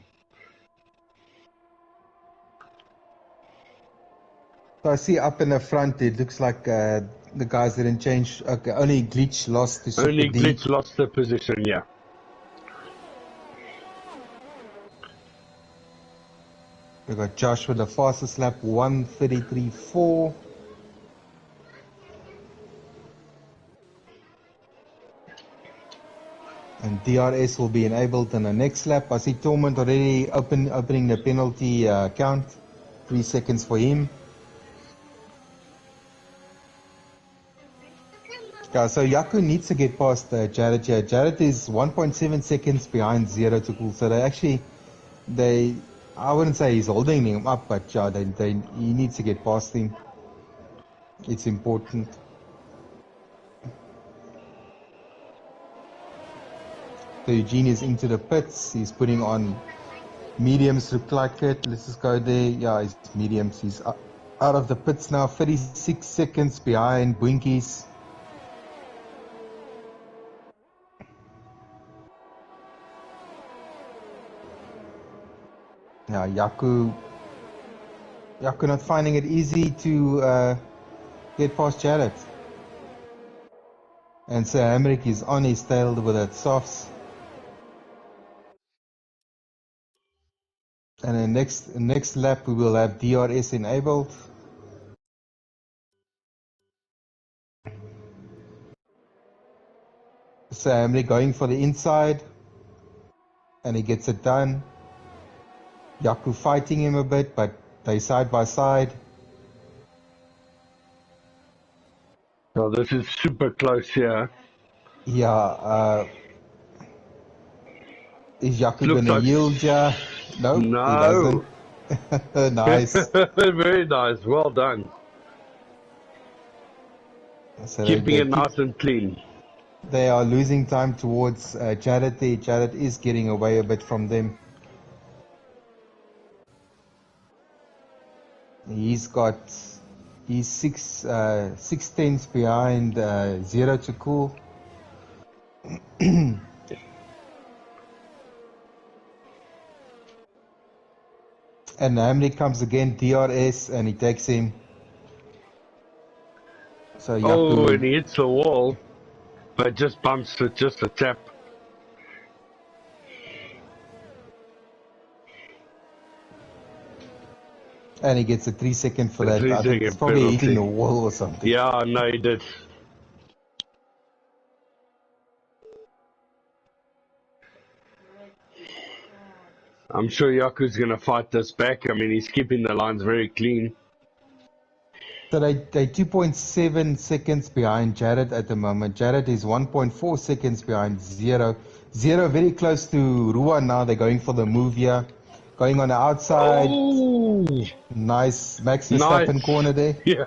So I see up in the front, it looks like the guys didn't change. Okay, only Glitch lost to Super Only D. Glitch lost the position, yeah. We got Josh with the fastest lap, 1:33.4. And DRS will be enabled in the next lap. I see Torment already opening the penalty count. 3 seconds for him. Yeah, so Yaku needs to get past Jared here. Jared is 1.7 seconds behind Zero to Cool. So I wouldn't say he's holding him up, but yeah, he needs to get past him. It's important. So Eugene is into the pits. He's putting on mediums, look like it. Let's just go there. Yeah, it's mediums. He's out of the pits now. 36 seconds behind Winkies. Yeah, Yaku not finding it easy to get past Jared. And so Emmerich is on his tail with that softs. And then next lap we will have DRS enabled. So Emmerich going for the inside. And he gets it done. Yaku fighting him a bit, but they side by side. So this is super close here. Yeah, is Yaku Looks gonna like yield ya? Nope, he no. doesn't. Nice. Very nice. Well done. So Keeping it nice and clean. they are losing time towards Jared there. Jared is getting away a bit from them. He's six tenths behind Zero to Cool. And Hamley comes again, DRS, and he takes him. So Yaku, And he hits the wall, but just bumps it just a tap. and he gets a 3 second for A that. I think 3-second it's probably penalty. hitting the wall or something. Yeah, no, he did. I'm sure Yaku's going to fight this back. I mean, he's keeping the lines very clean. So they 2.7 seconds behind Jared at the moment. Jared is 1.4 seconds behind Zero. Zero very close to Ruan now. They're going for the move here. Going on the outside. Oh! Nice Max Verstappen corner there. Yeah.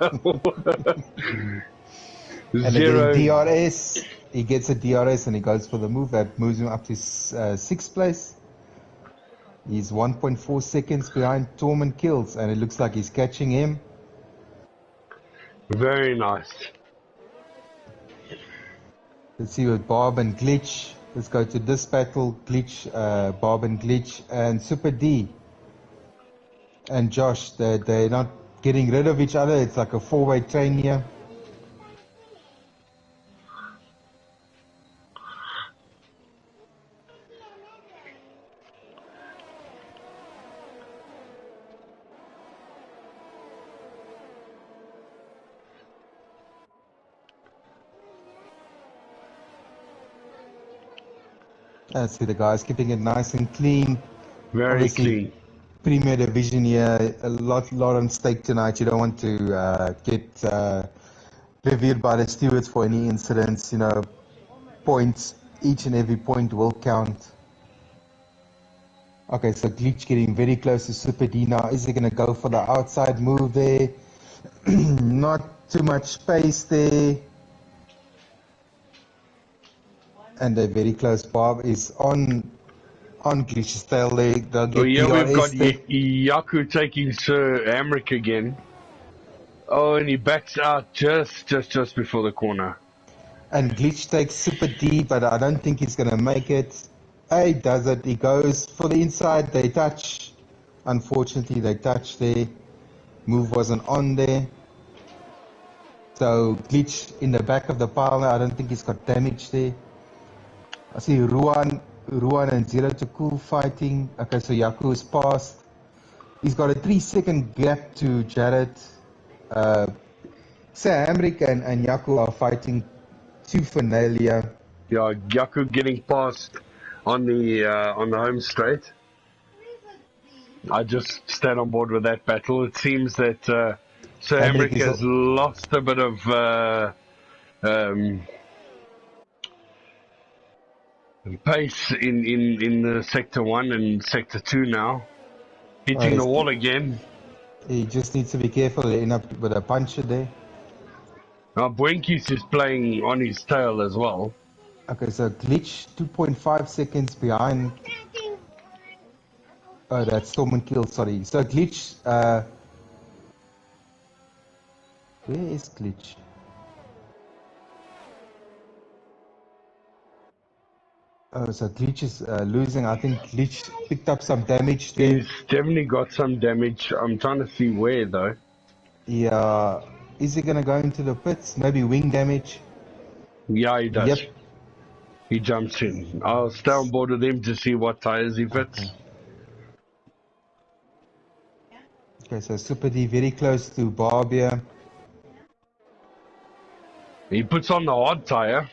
And Zero. again, DRS. He gets a DRS and he goes for the move. That moves him up to sixth place. He's 1.4 seconds behind Tormen Kills, and it looks like he's catching him. Very nice. Let's see with Bob and Glitch. Let's go to this battle. Glitch, Bob and Glitch, and Super D. And Josh, they're not getting rid of each other. It's like a four-way train here. Let's see the guys keeping it nice and clean. Very Obviously, clean. Premier Division here, a lot on stake tonight. You don't want to get reviewed by the stewards for any incidents. You know, points, each and every point will count. Okay, so Glitch getting very close to Super D now. Is he going to go for the outside move there? Not too much space there. And they're very close. Bob is on Glitch's tail there. They'll get We've got DRS there. Yaku taking Sir Amric again. Oh, and he backs out just before the corner. And Glitch takes Super D, but I don't think he's going to make it. He does it. He goes for the inside. They touch. Unfortunately, they touch there. Move wasn't on there. So Glitch in the back of the pile now. I don't think he's got damage there. I see Ruan and Zero to Cool fighting. Okay, so Yaku is passed. He's got a 3 second gap to Jared. Hamrick and Yaku are fighting tooth for nail here. Yeah, Yaku getting past on the home straight. I just stand on board with that battle. It seems that Sir Amric has lost a bit of pace in the sector 1 and sector 2 now. Hitting the wall again. He just needs to be careful. He'll end up with a puncher there. Now Buenkies is playing on his tail as well. Okay, so Glitch 2.5 seconds behind. Oh, that's Storm and Kill, sorry. So Glitch, where is Glitch? Oh, so Glitch is losing. I think Glitch picked up some damage there. He's definitely got some damage. I'm trying to see where though. Yeah. Is he going to go into the pits? Maybe wing damage? Yeah, he does. Yep. He jumps in. I'll stay on board with him to see what tires he fits. Okay, so Super D very close to Bob here. He puts on the hard tire.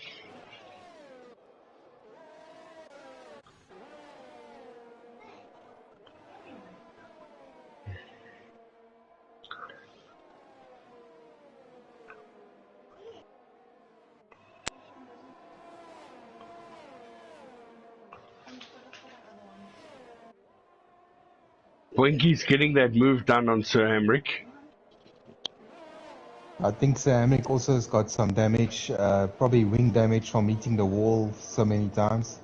Winky's getting that move done on Sir Hamrick. I think Sir Hamrick also has got some damage, probably wing damage from hitting the wall so many times.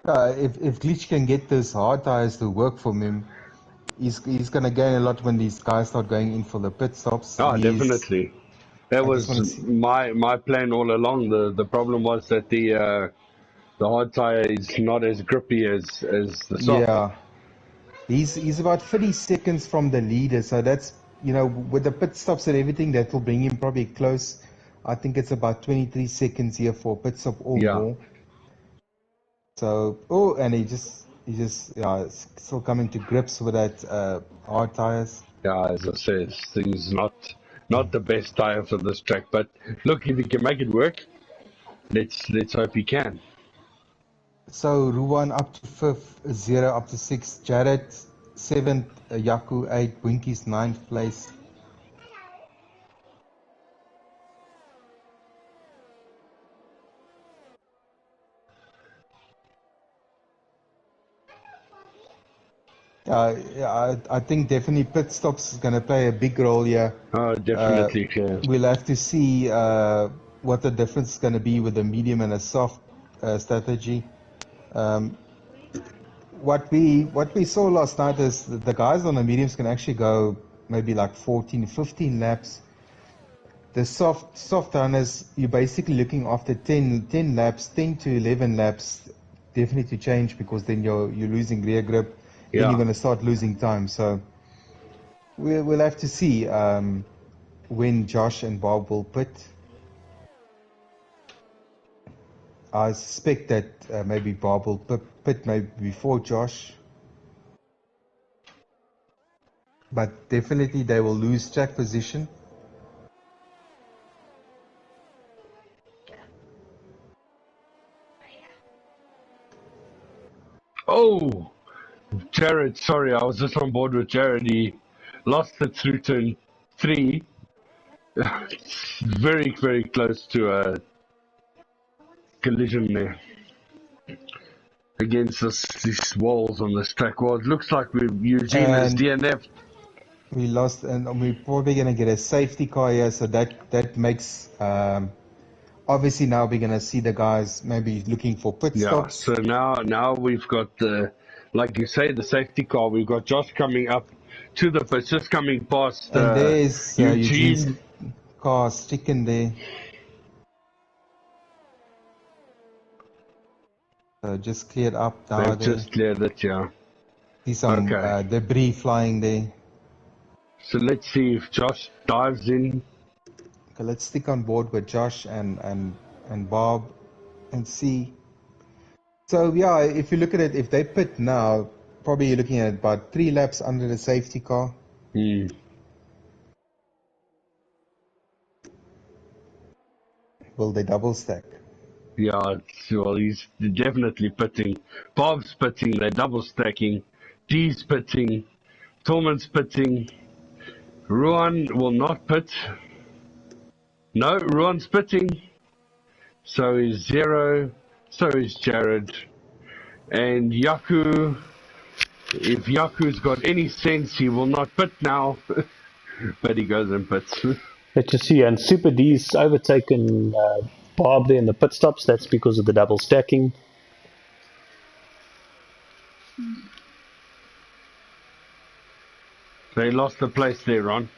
If Glitch can get those hard tires to work for him, he's going to gain a lot when these guys start going in for the pit stops. Oh, definitely. That I just was want to see. my plan all along. The problem was that the hard tire is not as grippy as the soft. Yeah, he's about 30 seconds from the leader, so that's, with the pit stops and everything, that will bring him probably close. I think it's about 23 seconds here for pit stop or more. So, and he just still coming to grips with that hard tires. Yeah, as I said, things not the best tire for this track. But look, if he can make it work, let's hope he can. So Ruwan up to 5th, Zero up to 6th, Jared 7th, Yaku 8th, Winky's 9th place. I think definitely pit stops is going to play a big role here. Oh, definitely. We'll have to see what the difference is going to be with a medium and a soft strategy. What we saw last night is that the guys on the mediums can actually go maybe like 14, 15 laps. The soft runners, you're basically looking after 10 laps, 10 to 11 laps, definitely to change, because then you're losing rear grip. Yeah. Then you're going to start losing time. So we'll have to see when Josh and Bob will pit. I suspect that maybe Bob will pit maybe before Josh. But definitely they will lose track position. Oh, Jared, sorry, I was just on board with Jared. He lost it through turn 3. Very, very close to a collision there against these walls on this track. Well, it looks like Eugene has DNF'd. We lost, and we're probably going to get a safety car here, so that makes... obviously now we're going to see the guys maybe looking for pit stops. So now we've got the, like you say, the safety car. We've got Josh coming up to the pits, just coming past and there's Eugene's Eugene. car sticking there. So just cleared up now. They've just cleared it, yeah. See some debris flying there. So let's see if Josh dives in. Okay, let's stick on board with Josh and Bob and see. So yeah, if you look at it, if they pit now, probably you're looking at about 3 laps under the safety car. Will they double stack? Yeah, well, he's definitely pitting. Bob's pitting, they're double stacking. D's pitting. Tolman's pitting. Ruan will not pit. No, Ruan's pitting. So is Zero. So is Jared. And Yaku, if Yaku's got any sense, he will not pit now. But he goes and pits. Let's just see. And Super D's overtaken Bob there in the pit stops. That's because of the double stacking. They lost the place there, Ron.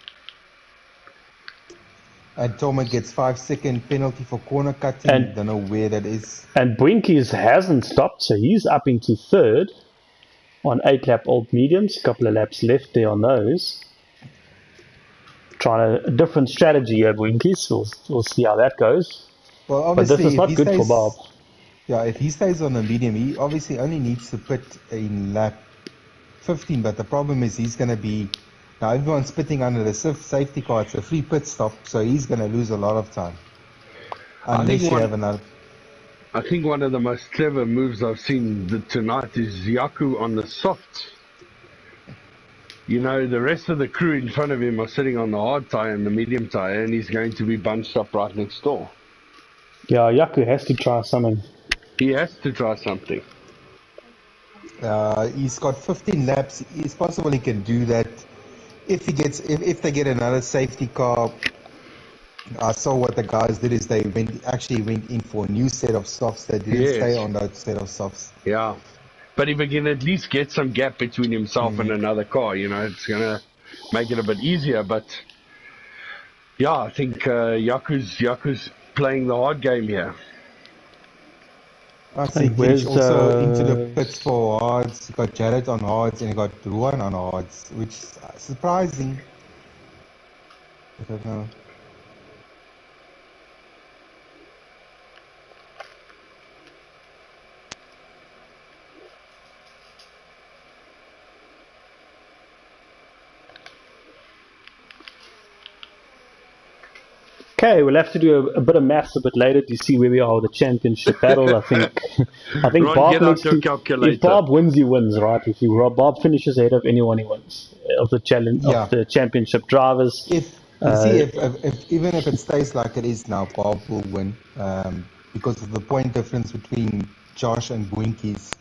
And Toma gets 5-second penalty for corner cutting. And don't know where that is. And Bwinkies hasn't stopped, so he's up into third on 8-lap old mediums. A couple of laps left there on those. Trying a different strategy here, Bwinkies. We'll see how that goes. Well, obviously, but this is not good for Bob. Yeah, if he stays on the medium, he obviously only needs to pit in lap 15. But the problem is he's going to be... Now, everyone's pitting under the safety car. It's a free pit stop, so he's going to lose a lot of time. Unless you have another... I think one of the most clever moves I've seen tonight is Yaku on the softs. You know, the rest of the crew in front of him are sitting on the hard tyre and the medium tyre, and he's going to be bunched up right next door. Yeah, Yaku has to try something. He has to try something. He's got 15 laps. It's possible he can do that. If they get another safety car, I saw what the guys did is they actually went in for a new set of softs. They didn't stay on that set of softs. Yeah, but if he can at least get some gap between himself and another car, you know, it's gonna make it a bit easier. But yeah, I think Yaku's playing the hard game here. I think he's also into the pits for hards. He got Jared on hards and he got Ruan on hards, which is surprising. I don't know. Okay, we'll have to do a bit of maths a bit later to see where we are with the championship battle. I think Ron, Bob needs to. Calculator. If Bob wins, he wins, right? If Bob finishes ahead of anyone, he wins of the challenge of the championship drivers. If even if it stays like it is now, Bob will win because of the point difference between Josh and Bwinkies.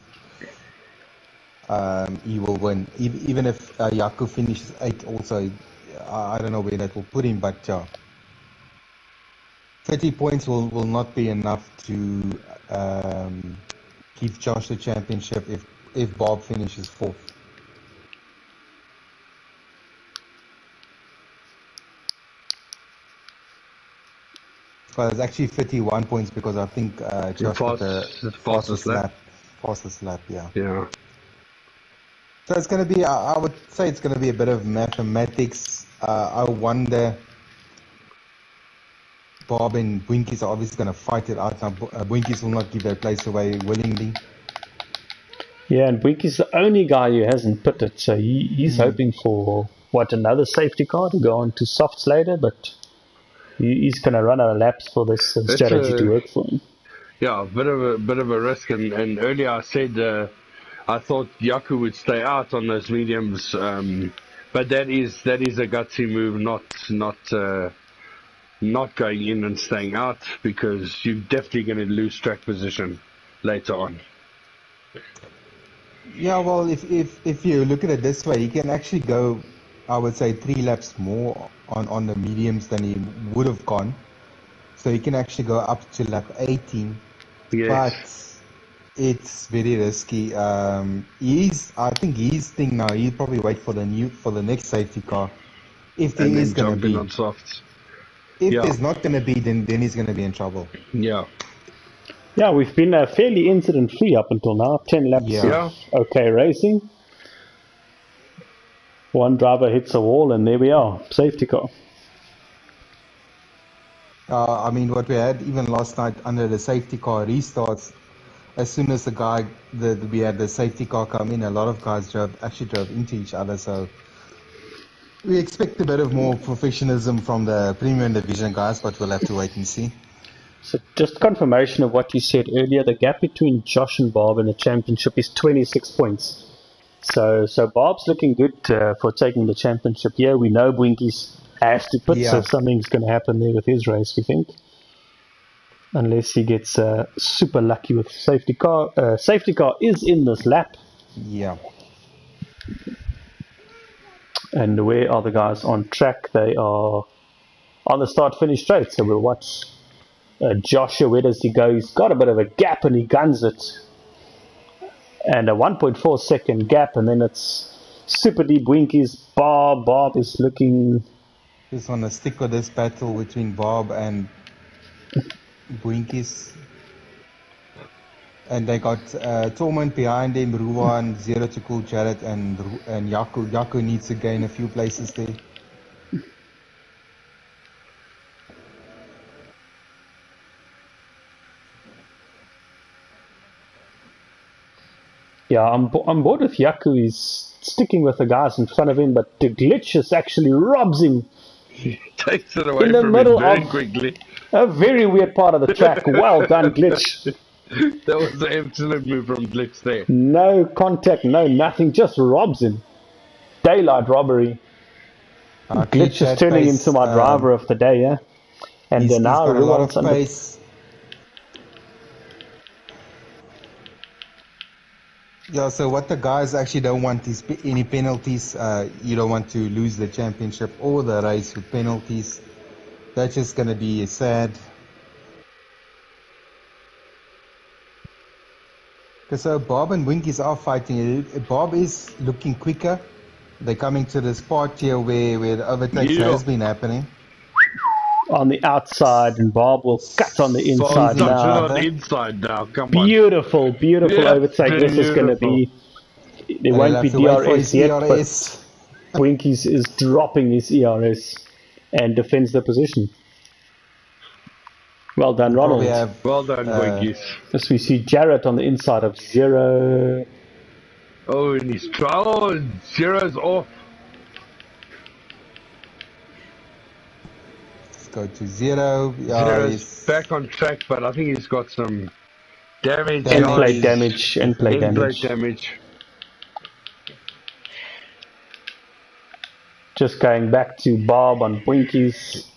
He will win. Even if Yaku finishes 8th, also, I don't know where that will put him, but yeah. 30 points will not be enough to give Josh the championship if Bob finishes 4th. Well, it's actually 51 points because I think Josh got the fastest lap, yeah. Yeah. So it's going to be, I would say it's going to be a bit of mathematics. I wonder... Bob and Bwinkies are obviously going to fight it out now. Bwinkies will not give their place away willingly. Yeah, and Bwinkies is the only guy who hasn't pitted, so he's hoping for, another safety car to go on to softs later, but he's going to run out of laps for this strategy to work for him. Yeah, a bit of a risk, and earlier I said I thought Yaku would stay out on those mediums, but that is a gutsy move, not going in and staying out, because you're definitely going to lose track position later on. Yeah, well, if you look at it this way, he can actually go, I would say, 3 laps more on the mediums than he would have gone. So he can actually go up to lap 18. Yes. But it's very risky. I think his thing now, he'll probably wait for the next safety car. If there is going to be on softs. If there's not going to be, then he's going to be in trouble. Yeah. Yeah, we've been fairly incident-free up until now. 10 laps of okay racing. One driver hits a wall, and there we are. Safety car. I mean, what we had even last night under the safety car restarts, as soon as we had the safety car come in, a lot of guys drove into each other, so... We expect a bit of more professionalism from the Premium Division guys, but we'll have to wait and see. So just confirmation of what you said earlier, the gap between Josh and Bob in the championship is 26 points. So Bob's looking good for taking the championship here. We know Bwinkies has to put, so something's going to happen there with his race, we think. Unless he gets super lucky with safety car. Safety car is in this lap. Yeah. And where are the guys on track? They are on the start-finish straight, so we'll watch Joshua. Where does he go? He's got a bit of a gap and he guns it. And a 1.4 second gap, and then it's super deep Winkies. Bob is looking... Just want to stick with this battle between Bob and Winkies. And they got Torment behind him, Ruan, Zero to Cool, Jared, and Yaku. Yaku needs to gain a few places there. Yeah, I'm bored with Yaku. He's sticking with the guys in front of him, but the glitches actually robs him. He takes it away in the from middle him very of quickly. A very weird part of the track. Well done, Glitch. That was an excellent move from Glitch there. No contact, no nothing, just robs him. Daylight robbery. Glitch is turning into my driver of the day, yeah? And he's now got a lot of pace. Yeah, so what the guys actually don't want is any penalties. You don't want to lose the championship or the race with penalties. That's just going to be sad. So Bob and Winkies are fighting. Bob is looking quicker. They're coming to this part here where the overtake has been happening. On the outside, and Bob will cut on the inside now. On the inside now, come on. Beautiful overtake. This is going to be... There won't be DRS yet, but Winkies is dropping his ERS and defends the position. Well done, Ronald. Well done, Winkies. As we see Jarrett on the inside of Zero. Oh, and he's... Oh, Zero's off. Go to Zero. Zero's back on track, but I think he's got some damage. End-plate damage. Just going back to Bob on Winkies.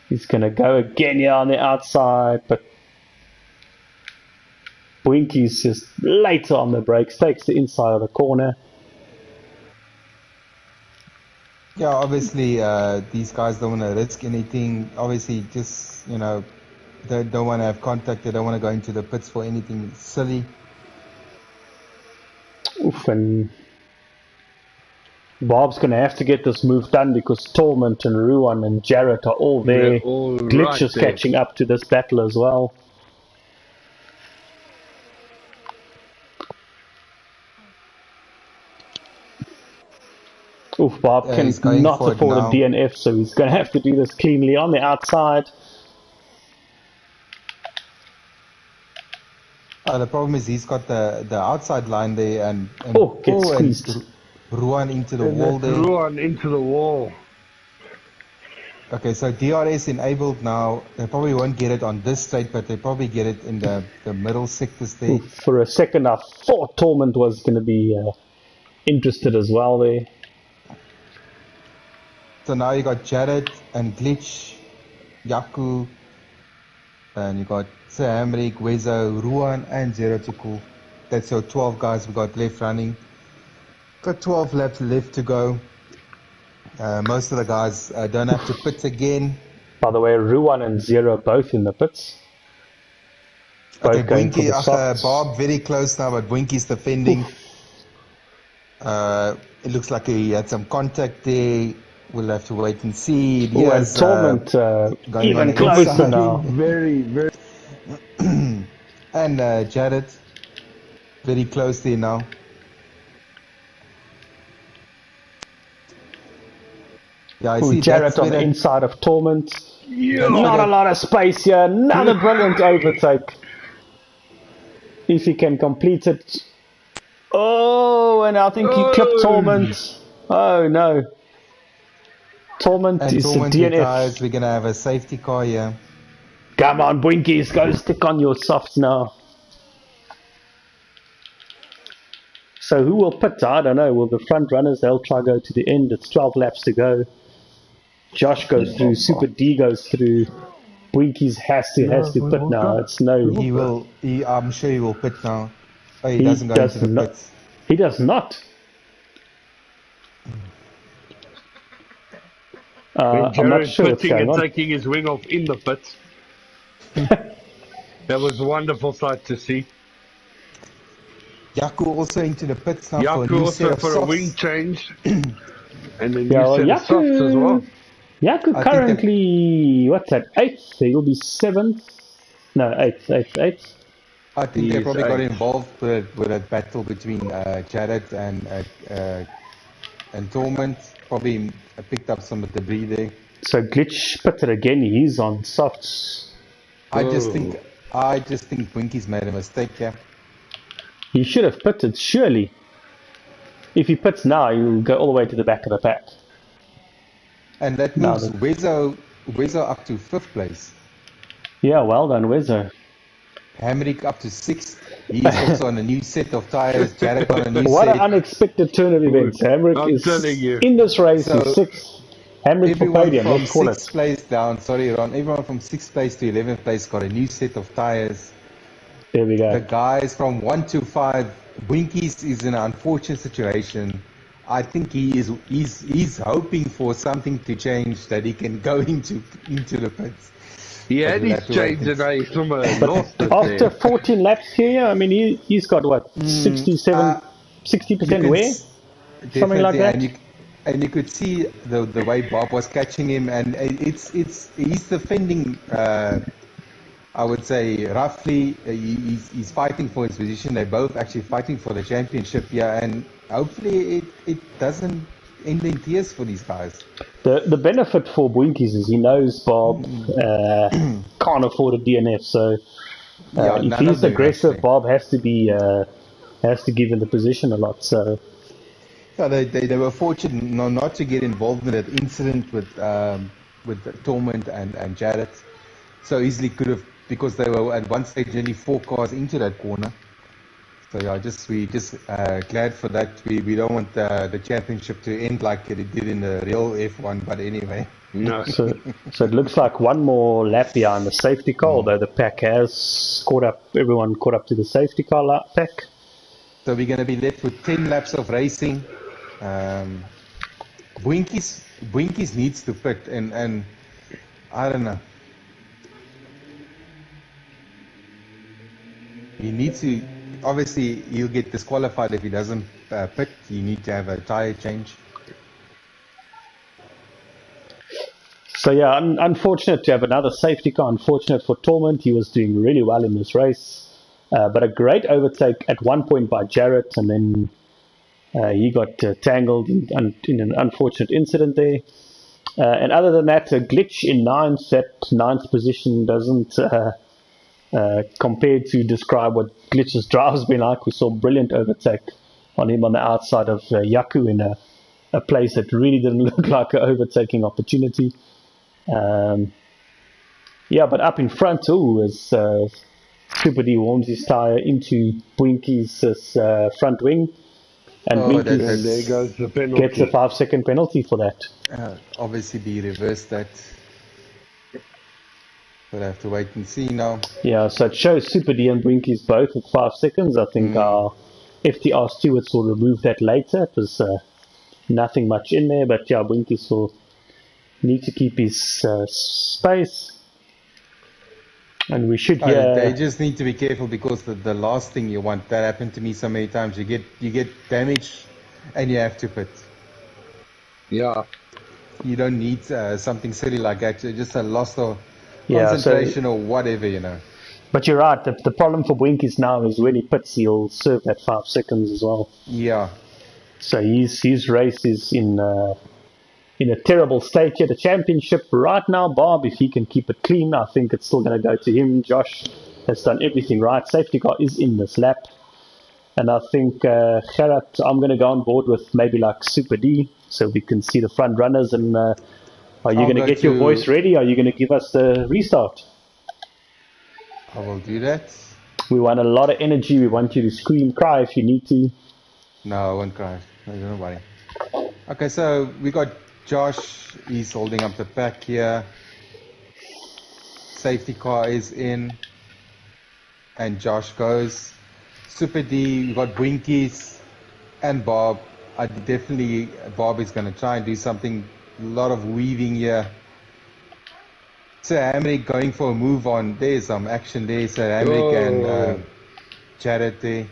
He's going to go again here on the outside, but Winkies just later on the brakes, takes the inside of the corner. Yeah, obviously these guys don't want to risk anything. Obviously, just, you know, they don't want to have contact. They don't want to go into the pits for anything silly. Oof, and Bob's going to have to get this move done because Torment and Ruan and Jarrett are all there. Glitch is catching up to this battle as well. Oof, Bob cannot afford a DNF, so he's going to have to do this cleanly on the outside. The problem is he's got the outside line there and gets squeezed. Ruan into the wall there. Ruan into the wall. Okay, so DRS enabled now. They probably won't get it on this straight, but they probably get it in the middle sectors there. Oof, for a second, I thought Torment was going to be interested as well there. So now you got Jared and Glitch, Yaku, and you got Sir Hamrik, Wezo, Ruan, and Zero to Cool. That's your 12 guys we got left running. Got 12 laps left to go. Most of the guys don't have to pit again. By the way, Ruan and Zero both in the pits. Okay, Bwinky, Bob very close now, but Bwinky's defending. It looks like he had some contact there. We'll have to wait and see. And Torment even closer now. Very. And Jared, very close there now. Yeah, I see Jared on the inside of Torment. Not a lot of space here. Another brilliant overtake. If he can complete it. Oh, and I think he clipped Torment. Oh no. Torment is a DNF. Retires. We're going to have a safety car here. Come on, Bwinkies, go stick on your softs now. So who will pit? I don't know. Will the front runners, they'll try go to the end. It's 12 laps to go. Josh goes through, Super D goes through. Winkies has to pit now. It's no. He will. I'm sure he will pit now. Oh, he doesn't go into the pits. He does not. I'm not sure what's going on. Taking his wing off in the pits. That was a wonderful sight to see. Yaku also into the pits now. Yaku also for a wing change. And then you said softs as well. Yaku currently, what's that, 8th? He'll be 7th. No, 8th. I think they probably got involved with a battle between Jared and Torment. Probably picked up some of the debris there. So Glitch pitted again. He's on softs. I just think Winky's made a mistake here. He should have pitted, surely. If he pits now, he'll go all the way to the back of the pack. And that moves Wezo up to 5th place. Yeah, well done, Wezo. Hamrick up to 6th. He's also on a new set of tyres. Jared on a new set. What an unexpected turn of events. Hamrick is in this race in 6th. Hamrick for podium, let's call it. 6th place down, sorry Ron, everyone from 6th place to 11th place got a new set of tyres. There we go. The guys from 1 to 5, Winkies is in an unfortunate situation. I think he's hoping for something to change that he can go into the pits. He had his change today from a loss. After 14 laps here, I mean, he's got what, 60% wear? Something like that? And you could see the way Bob was catching him, and he's defending, I would say, roughly, he's fighting for his position. They're both actually fighting for the championship here, and hopefully it doesn't end in tears for these guys. The benefit for Boinkies is he knows Bob can't afford a DNF, so if he's aggressive, Bob has to give him the position a lot. So yeah, they were fortunate not to get involved in that incident with Torment and Jared. So easily could have, because they were at one stage nearly 4 cars into that corner. So yeah, we just glad for that. We don't want the championship to end like it did in the real F1, but anyway. No. So it looks like one more lap behind the safety car, although the pack has everyone caught up to the safety car pack. So we're going to be left with 10 laps of racing. Winkies needs to pit, and I don't know. He needs to. Obviously, he'll get disqualified if he doesn't pit. You need to have a tyre change. So yeah, unfortunate to have another safety car. Unfortunate for Torment. He was doing really well in this race. But a great overtake at one point by Jarrett, and then he got tangled in an unfortunate incident there. And other than that, a glitch in 9th. That 9th position doesn't... compared to describe what Glitch's drive's been like. We saw brilliant overtake on him on the outside of Yaku in a place that really didn't look like an overtaking opportunity. Yeah, but up in front, as Super D warms his tyre into Winky's front wing, and Winky there goes the penalty. Gets a 5-second penalty for that. Obviously, be reversed that. We'll have to wait and see now. Yeah, so it shows Super D and Winkies both at 5 seconds. I think our FTR stewards will remove that later. It was nothing much in there, but yeah, Winkies will need to keep his space. And we should they just need to be careful, because the last thing you want, that happened to me so many times, you get damaged and you have to pit. Yeah. You don't need something silly like that, just a loss of concentration or whatever, But you're right, the problem for Winkies now is when he pits, he'll serve that 5 seconds as well. Yeah. So his race is in a terrible state here. The championship right now, Bob, if he can keep it clean, I think it's still going to go to him. Josh has done everything right. Safety car is in this lap. And I think, Gerard, I'm going to go on board with maybe like Super D, so we can see the front runners. And are you going to get your voice ready? Are you going to give us the restart? I will do that. We want a lot of energy. We want you to scream, cry if you need to. No, I won't cry. No, don't worry. Okay, so we got Josh. He's holding up the pack here. Safety car is in. And Josh goes. Super D, we got Winkies and Bob. Bob is going to try and do something. A lot of weaving here. Sir Hamrick going for a move on. There's some action there. Sir Hamrick and Jared there.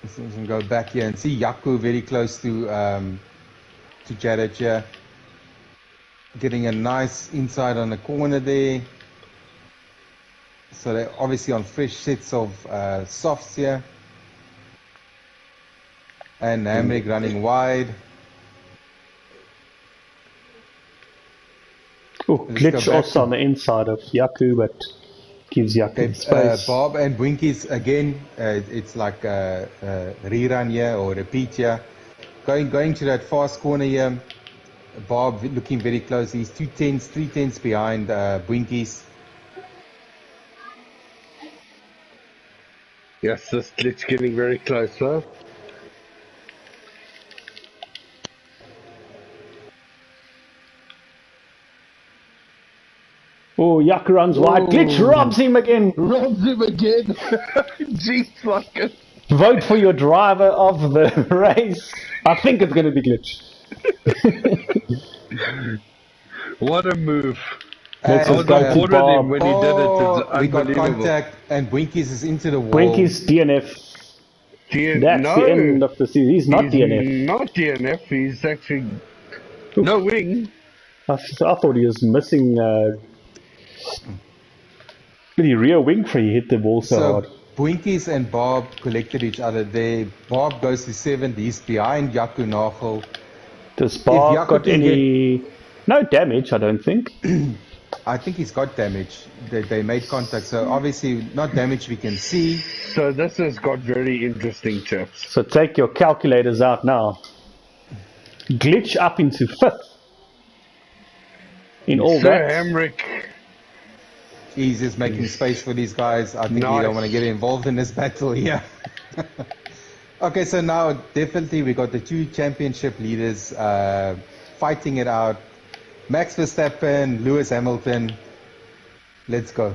Let's go back here and see Yaku very close to Jared here. Getting a nice inside on the corner there. So they're obviously on fresh sets of softs here. And Hamrick running wide. Oh, glitch also on the inside of Yaku, but gives Yaku space. Bob and Winkies again. It's like a rerun here or repeat here. Going to that fast corner here. Bob looking very close. He's 3 tenths behind Winkies. Yes, this glitch getting very close, huh? Oh, Yaku runs wide. Glitch robs him again. Robs him again. Jeez, fucking. Vote for your driver of the race. I think it's going to be Glitch. What a move. Let's just I go to ordered him Bob. when he did it. It's We got unbelievable. contact and Winkies is into the wall. Winkies DNF. That's no, the end of the season. He's not DNF. Not DNF. He's actually no wing. I thought he was missing pretty rear wing for he hit the ball so hard. Winkies and Bob collected each other there. Bob goes to 7th. He's behind Yaku Nagel. Does Bob got any... No damage, I don't think. I think he's got damage. They made contact, so obviously not damage we can see. So this has got very interesting, chaps. So take your calculators out now. Glitch up into 5th. In all Sir that. Hamrick. He's just making space for these guys. I think we don't want to get involved in this battle here. Okay, so now definitely we got the 2 championship leaders fighting it out. Max Verstappen, Lewis Hamilton. Let's go.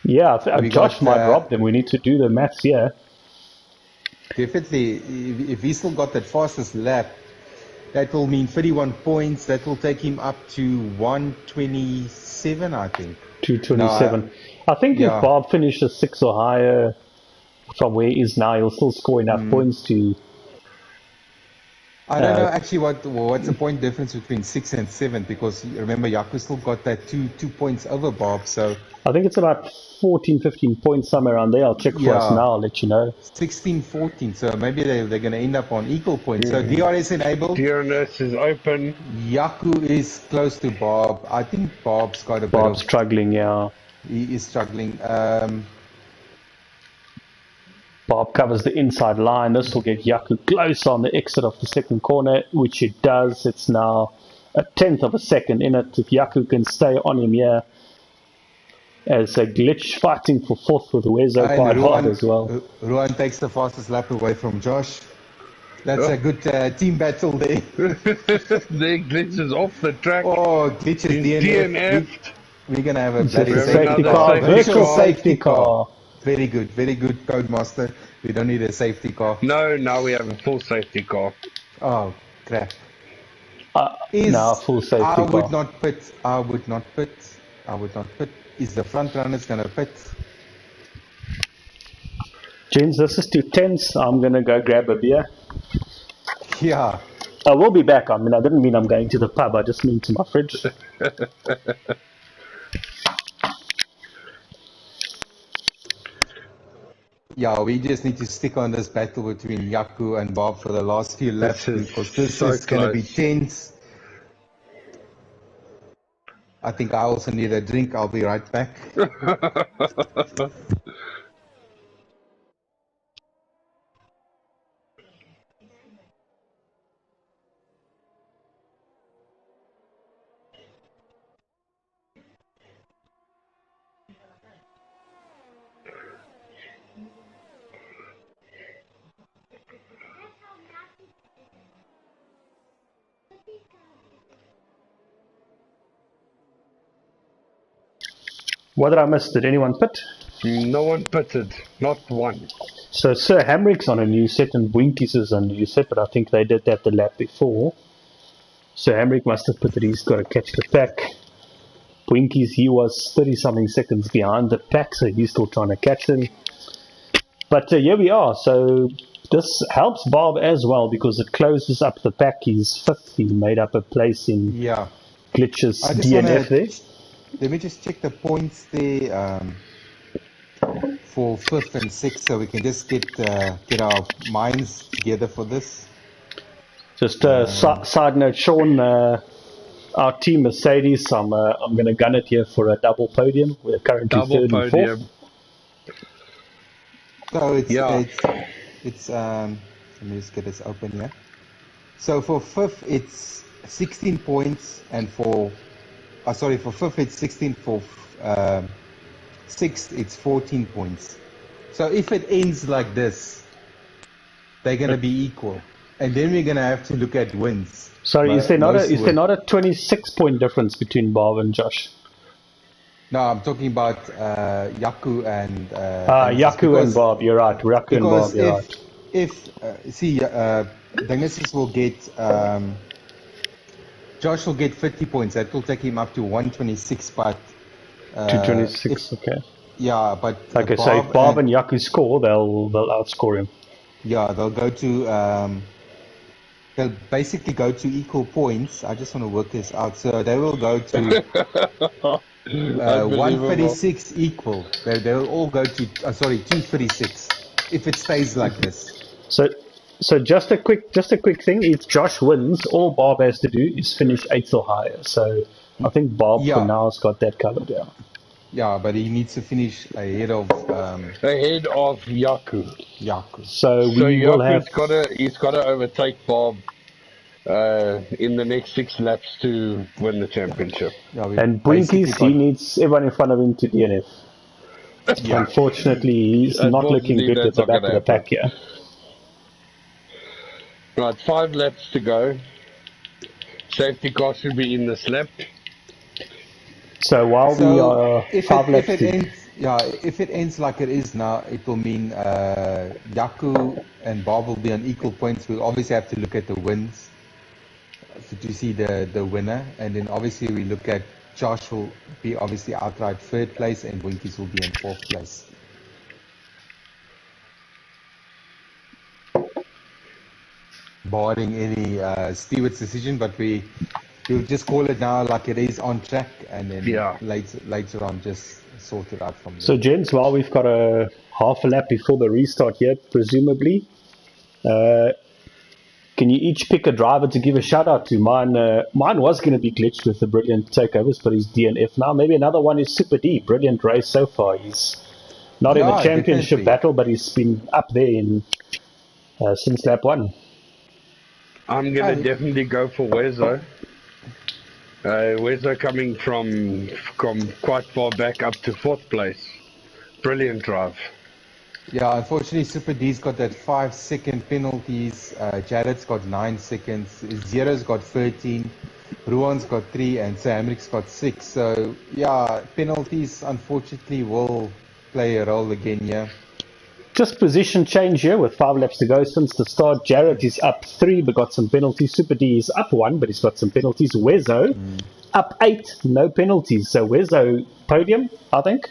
Yeah, Josh might rob them. We need to do the maths here. Definitely, if he still got that fastest lap, that will mean 31 points. That will take him up to 127, I think. 227. I think if Bob finishes 6 or higher from where he is now, he'll still score enough points to... I don't know actually what's the point difference between 6 and 7, because remember Yaku still got that 2 points over Bob, so... I think it's about 14, 15 points somewhere around there. I'll check for us now, I'll let you know. 16, 14, so maybe they're going to end up on equal points. So DRS enabled. DRS is open. Yaku is close to Bob. I think Bob's got a bit Bob's struggling, yeah. He is struggling. Bob covers the inside line. This will get Yaku close on the exit of the second corner, which it does. It's now a 10th of a second in it. If Yaku can stay on him here, as a Glitch fighting for 4th with Wezo quite hard as well. Ruan takes the fastest lap away from Josh. That's a good team battle there. The Glitch is off the track. Oh, Glitch is DNF'd. We're going to have a bloody safety car. Virtual safety car. Very good, Codemaster. We don't need a safety car. No, now we have a full safety car. Oh, crap. Now full safety car. I would not pit. Is the front runners going to pit? Gents, this is too tense. I'm going to go grab a beer. Yeah. I will be back. I mean, I didn't mean I'm going to the pub. I just mean to my fridge. Yeah, we just need to stick on this battle between Yaku and Bob for the last few laps, because this is going to be tense. I think I also need a drink. I'll be right back. What did I miss? Did anyone pit? No one pitted, not one. So Sir Hamrick's on a new set and Winkies is on a new set, but I think they did that the lap before. Sir Hamrick must have put that he's got to catch the pack. Winkies, he was 30-something seconds behind the pack, so he's still trying to catch them. But here we are. So this helps Bob as well because it closes up the pack. He's fifth. He made up a place in Glitch's DNF there. Let me just check the points there for 5th and 6th, so we can just get our minds together for this. Just a side note, Sean, our team Mercedes, I'm going to gun it here for a double podium. We're currently Double 3rd and podium. 4th. So it's let me just get this open here. So for 5th it's 16 points, and for 5th it's 16, for 6th it's 14 points. So if it ends like this, they're gonna be equal, and then we're gonna have to look at wins. Sorry, is there not a 26-point difference between Bob and Josh? No, I'm talking about Yaku and Yaku and Bob. You're right. Yaku and Bob. You're right. Dingus will get Josh will get 50 points. That will take him up to 126. But 226. Okay. Yeah, but okay. So if Bob and Yaku score, they'll outscore him. Yeah, they'll go to they'll basically go to equal points. I just want to work this out. So they will go to 136 equal. They'll all go to 236 if it stays like this. So just a quick thing. If Josh wins, all Bob has to do is finish 8th or higher. So I think Bob for now has got that covered. Yeah, but he needs to finish ahead of Yaku. So will have. He's got to overtake Bob in the next 6 laps to win the championship. And Brinkies, he needs everyone in front of him to DNF. Unfortunately, he's not looking good at the back of the pack here. Right, 5 laps to go. Safety car should be in this lap. So while we are 5 laps if it ends like it is now, it will mean Yaku and Bob will be on equal points. We'll obviously have to look at the wins to see the winner, and then obviously we look at Josh will be obviously outright 3rd place, and Winkies will be in 4th place. Barring any steward's decision, but we'll just call it now like it is on track, and then later on just sort it out from there. So gents, while we've got a half a lap before the restart here, presumably, can you each pick a driver to give a shout out to? Mine was going to be Glitch with the brilliant takeovers, but he's DNF now. Maybe another one is Super D. Brilliant race so far. He's not in the championship battle, but he's been up there since lap 1. I'm going to definitely go for Wezo. Wezo coming from quite far back up to 4th place. Brilliant drive. Yeah, unfortunately Super D's got that 5-second penalties. Jared's got 9 seconds. Zero's got 13. Ruan's got 3, and Samrick's got 6. So yeah, penalties unfortunately will play a role again here. Just position change here with 5 laps to go since the start. Jared is up 3 but got some penalties. Super D is up 1 but he's got some penalties. Wezo up 8, no penalties. So Wezo podium, I think,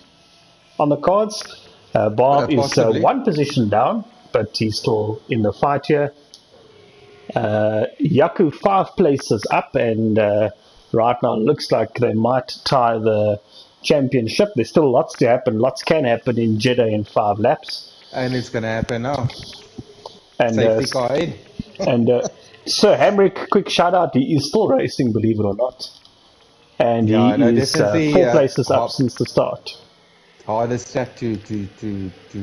on the cards. Bob is 1 position down, but he's still in the fight here. Yaku 5 places up, and right now it looks like they might tie the championship. There's still lots to happen. Lots can happen in Jeddah in 5 laps. And it's going to happen now. And safety car in. And Sir Hamrick, quick shout out. He is still racing, believe it or not. And he is 4 places up since the start. Hardest track to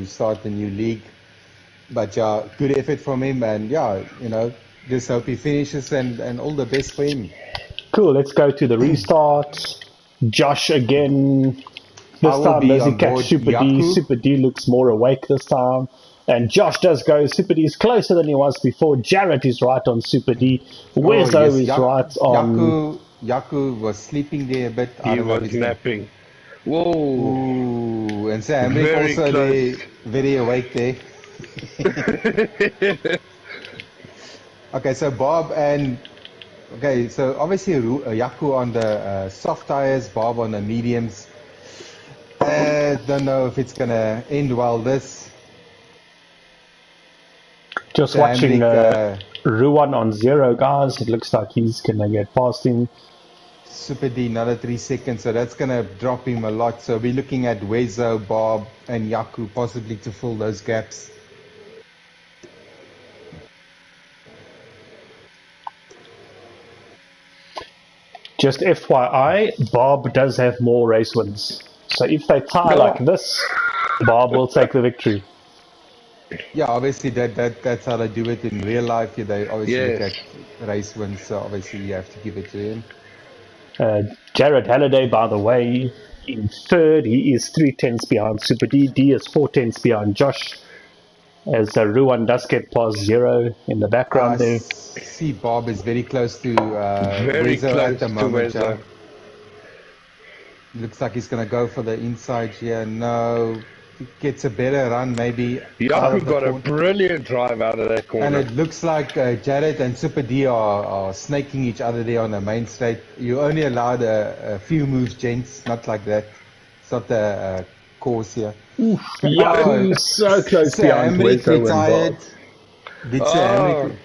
start the new league. But yeah, good effort from him, and just hope he finishes and all the best for him. Cool, let's go to the restart. Josh again. This time does he catch Super D? Super D looks more awake this time. And Josh does go. Super D is closer than he was before. Jarrett is right on Super D. Wezo is right on... Yaku was sleeping there a bit. He was napping. Whoa. Ooh, and Sam Very also close. there, very awake there. Okay, so Bob and... Okay, so obviously Yaku on the soft tires, Bob on the mediums. Don't know if it's going to end well this. Just So watching Ruan on 0, guys. It looks like he's going to get past him. Super D, another 3 seconds, so that's going to drop him a lot. So we're looking at Wezo, Bob, and Yaku possibly to fill those gaps. Just FYI, Bob does have more race wins. So if they tie like this, Bob will take the victory. Yeah, obviously that's how they do it in real life. Yeah, they obviously look at race wins, so obviously you have to give it to him. Jared Halliday, by the way, in third. He is 3/10 behind Super D. D is 4/10 behind Josh. As Ruan does get past 0 in the background there. See, Bob is very close to Wezo at the moment. Looks like he's going to go for the inside here. No, he gets a better run maybe. Yaku got a brilliant drive out of that corner. And it looks like Jared and Super D are snaking each other there on the main straight. You only allowed a few moves, gents, not like that. It's not the course here. Yaku's so close behind Wezo retired.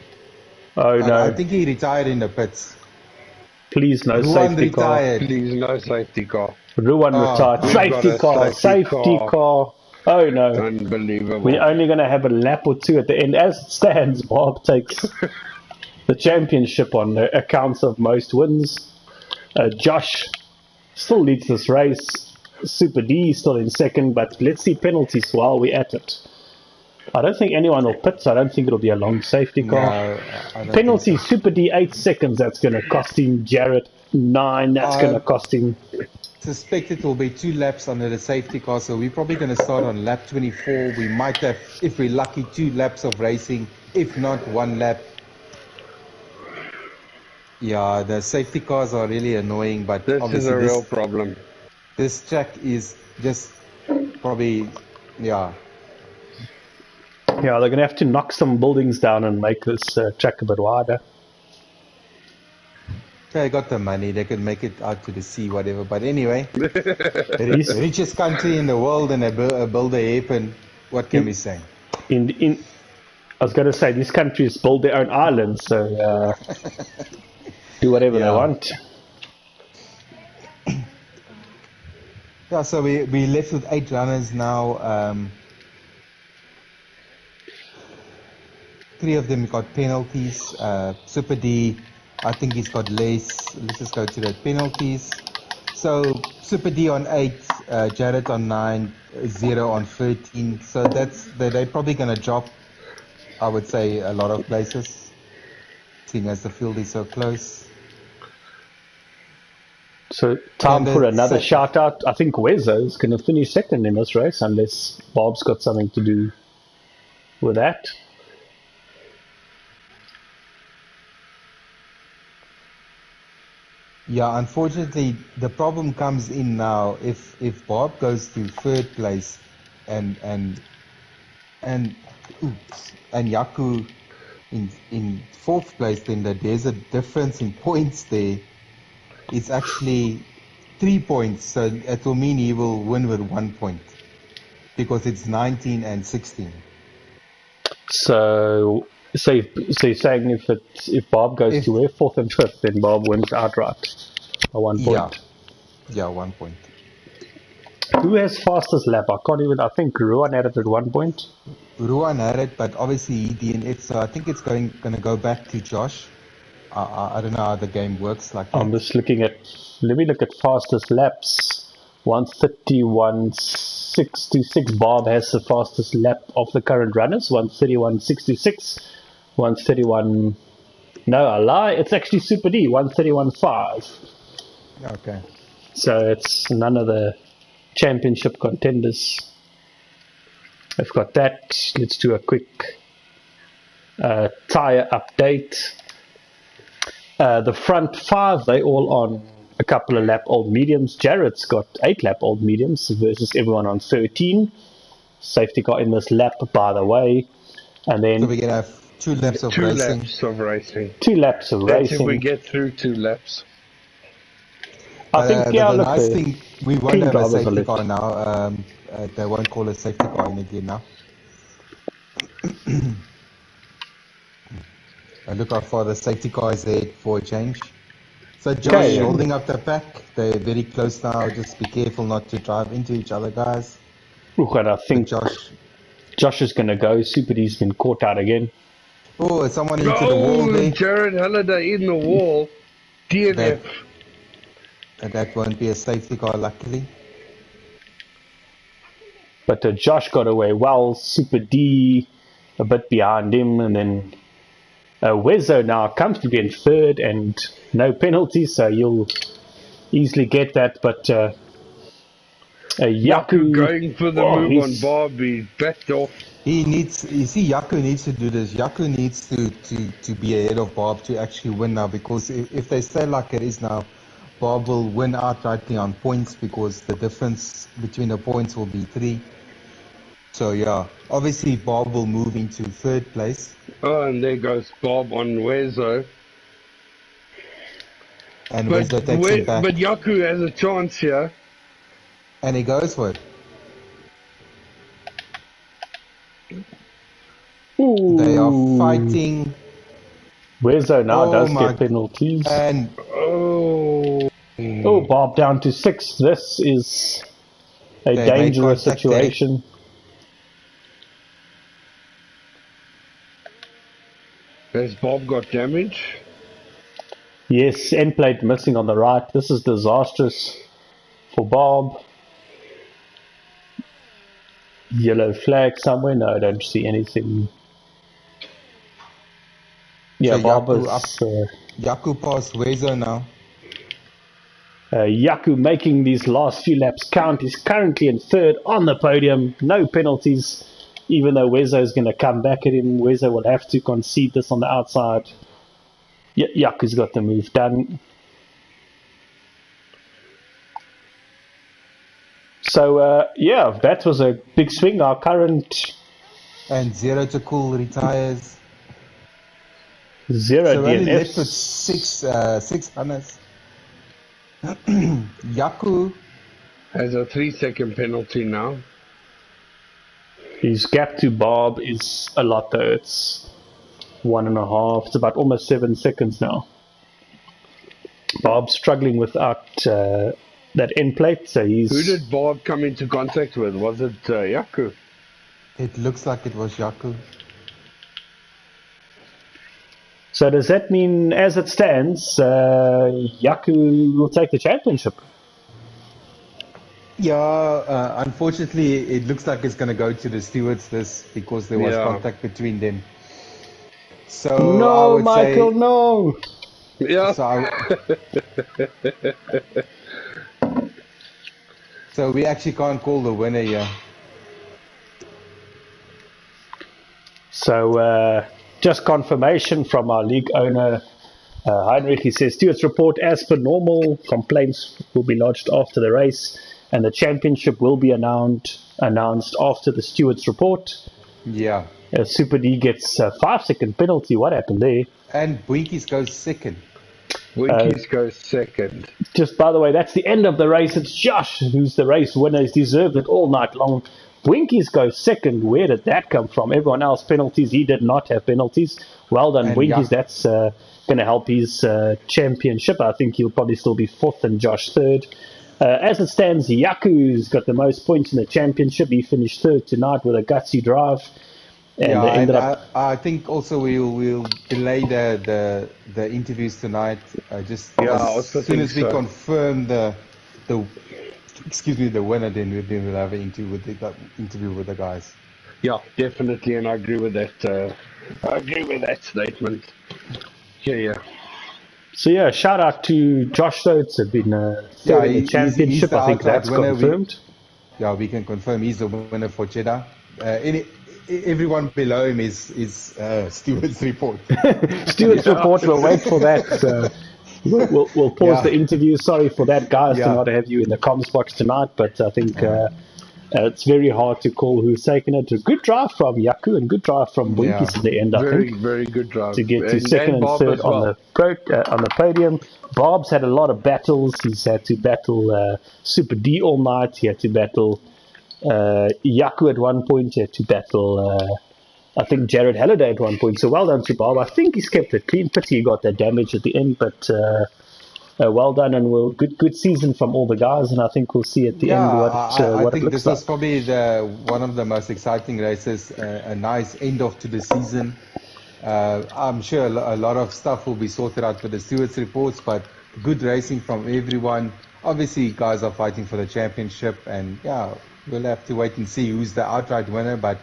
Oh no. I think he retired in the pits. Please no Ruan safety retired. car. Please no safety car. Ruan retired. Safety car. Oh no. Unbelievable. We're only going to have a lap or two at the end. As it stands, Bob takes the championship on the accounts of most wins. Josh still leads this race. Super D is still in second, but let's see penalties while we're at it. I don't think anyone will pit, so I don't think it'll be a long safety car. No, penalty, so. Super D 8 seconds, that's going to cost him. Jarrett 9, that's going to cost him. Suspect it will be 2 laps under the safety car, so we're probably going to start on lap 24. We might have, if we're lucky, 2 laps of racing, if not 1 lap. Yeah, the safety cars are really annoying, but this is a real problem. This track is just probably, yeah. Yeah, they're going to have to knock some buildings down and make this track a bit wider. They got the money, they can make it out to the sea, whatever. But anyway, it is the richest country in the world and they build a hairpin. What can we say? I was going to say, these countries build their own islands, so do whatever they want. Yeah, so we left with 8 runners now. 3 of them got penalties. Super D, I think he's got less. Let's just go to the penalties. So Super D on 8, Jared on 9, 0 on 13. So they're probably going to drop, I would say, a lot of places, seeing as the field is so close. So time for another shout out. I think Wezo is going to finish second in this race unless Bob's got something to do with that. Yeah, unfortunately, the problem comes in now. If Bob goes to 3rd place and Yaku in 4th place, then there's a difference in points there. It's actually 3 points, so it will mean he will win with 1 point because it's 19 and 16. So you're saying if Bob goes to where 4th and 5th, then Bob wins outright by 1 point. Yeah, 1 point. Who has fastest lap? I think Ruan had it at 1 point. Ruan had it, but obviously he DNF'd, so I think it's going to go back to Josh. I don't know how the game works like that. I'm just looking at, let me look at fastest laps. 1:31.66. Bob has the fastest lap of the current runners. 1:31.66. 1:31. No, I lie. It's actually Super D. 1:31.5. Okay. So it's none of the championship contenders. I've got that. Let's do a quick tyre update. The front 5, they all on a couple of lap old mediums. Jared's got 8 lap old mediums versus everyone on 13. Safety car in this lap, by the way. And then So we're going to have 2 laps of racing. 2 laps of racing. 2 laps of That's racing. if we get through 2 laps. I think, the look, nice thing, we won't have a drivers are safety left. car now. They won't call a safety car in again now. And look how far the safety car is ahead for a change. So Josh Okay. holding up the pack. They're very close now. Just be careful not to drive into each other, guys. Look, and I think Josh. is going to go. Super D's been caught out again. Oh, someone into the wall there. Jared Halliday in the wall. DNF. That won't be a safety car, luckily. But Josh got away well. Super D a bit behind him. And then Wezzo now comfortably in 3rd and no penalties. So you'll easily get that. But Yaku going for the move on Bob. He backed off. Yaku needs to do this. Yaku needs to be ahead of Bob to actually win now, because if they stay like it is now, Bob will win outrightly on points, because the difference between the points will be 3. So yeah, obviously Bob will move into 3rd place. Oh, and there goes Bob on Wezzo. And Wezzo takes him back. But Yaku has a chance here. And he goes for it. Ooh. They are fighting. Wezzo now does get penalties. And Bob down to 6th. This is a dangerous situation. Has Bob got damage? Yes, end plate missing on the right. This is disastrous for Bob. Yellow flag somewhere. No, I don't see anything. Yeah, so Bob Yaku past Wezzo now. Yaku making these last few laps count. He's currently in 3rd on the podium. No penalties. Even though Wezzo is going to come back at him, Wezzo will have to concede this on the outside. Yaku's got the move done. So, that was a big swing. Our current... And Zero to Cool retires. Zero so only DNFs. left with 6 runners. Yaku has a 3-second penalty now. His gap to Bob is a lot though. It's 1.5. It's about almost 7 seconds now. Bob's struggling without that end plate, so he's... Who did Bob come into contact with? Was it Yaku? It looks like it was Yaku. So does that mean, as it stands, Yaku will take the championship? Yeah, unfortunately, it looks like it's going to go to the stewards this, because there was contact between them. So no, Michael, no. Yeah. So we actually can't call the winner here. So just confirmation from our league owner, Heinrich. He says, stewards report as per normal. Complaints will be lodged after the race, and the championship will be announced after the stewards report. Yeah. Super D gets a 5-second penalty. What happened there? And Winkies goes second. Winkies goes second. Just by the way, that's the end of the race. It's Josh who's the race winner. He's deserved it all night long. Winkies goes second. Where did that come from? Everyone else penalties. He did not have penalties. Well done, and Winkies. That's going to help his championship. I think he'll probably still be 4th and Josh 3rd. As it stands, Yaku's got the most points in the championship. He finished 3rd tonight with a gutsy drive. And I think also we'll delay the interviews tonight. As soon as we confirm the winner, then we'll have an interview with the guys. Yeah, definitely, and I agree with that. I agree with that statement. Yeah. So yeah, shout out to Josh though. It's been third in the championship. I think that's confirmed. Yeah, we can confirm he's the winner for Jeddah. everyone below him is Stewart's report. Stewart's report, we'll wait for that. We'll pause the interview. Sorry for that, guys, to not have you in the comms box tonight, but I think it's very hard to call who's taken it. A good drive from Yaku and good drive from Winkies in the end, I think. Very good drive. To get to second and third on the podium. Bob's had a lot of battles. He's had to battle Super D all night. He had to battle Yaku at one point. He had to battle I think Jared Halliday at one point. So well done to Bob. I think he's kept it clean. Pity he got that damage at the end, but well done, and good season from all the guys. And I think we'll see at the end what I it think looks this like. was probably one of the most exciting races. A nice end off to the season. I'm sure a lot of stuff will be sorted out for the stewards reports, but good racing from everyone. Obviously, guys are fighting for the championship, and we'll have to wait and see who's the outright winner. But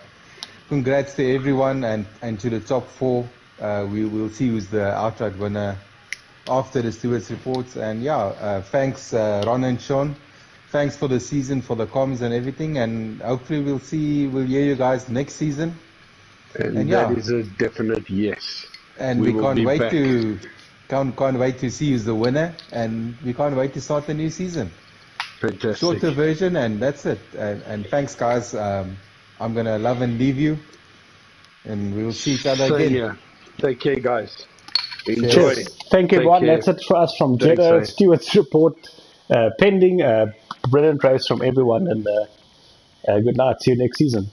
congrats to everyone and to the top four. We will see who's the outright winner after the stewards reports. And thanks Ron and Sean. Thanks for the season, for the comms and everything. And hopefully we'll hear you guys next season. And that is a definite yes. And we can't wait to see who's the winner. And we can't wait to start the new season. Fantastic. Shorter version, and that's it. And thanks, guys. I'm going to love and leave you. And we'll see each other again. Yeah. Take care, guys. Enjoy. Cheers. Thank you, everyone. That's it for us from Jeddah. Stewart's report pending. Brilliant race from everyone. And good night. See you next season.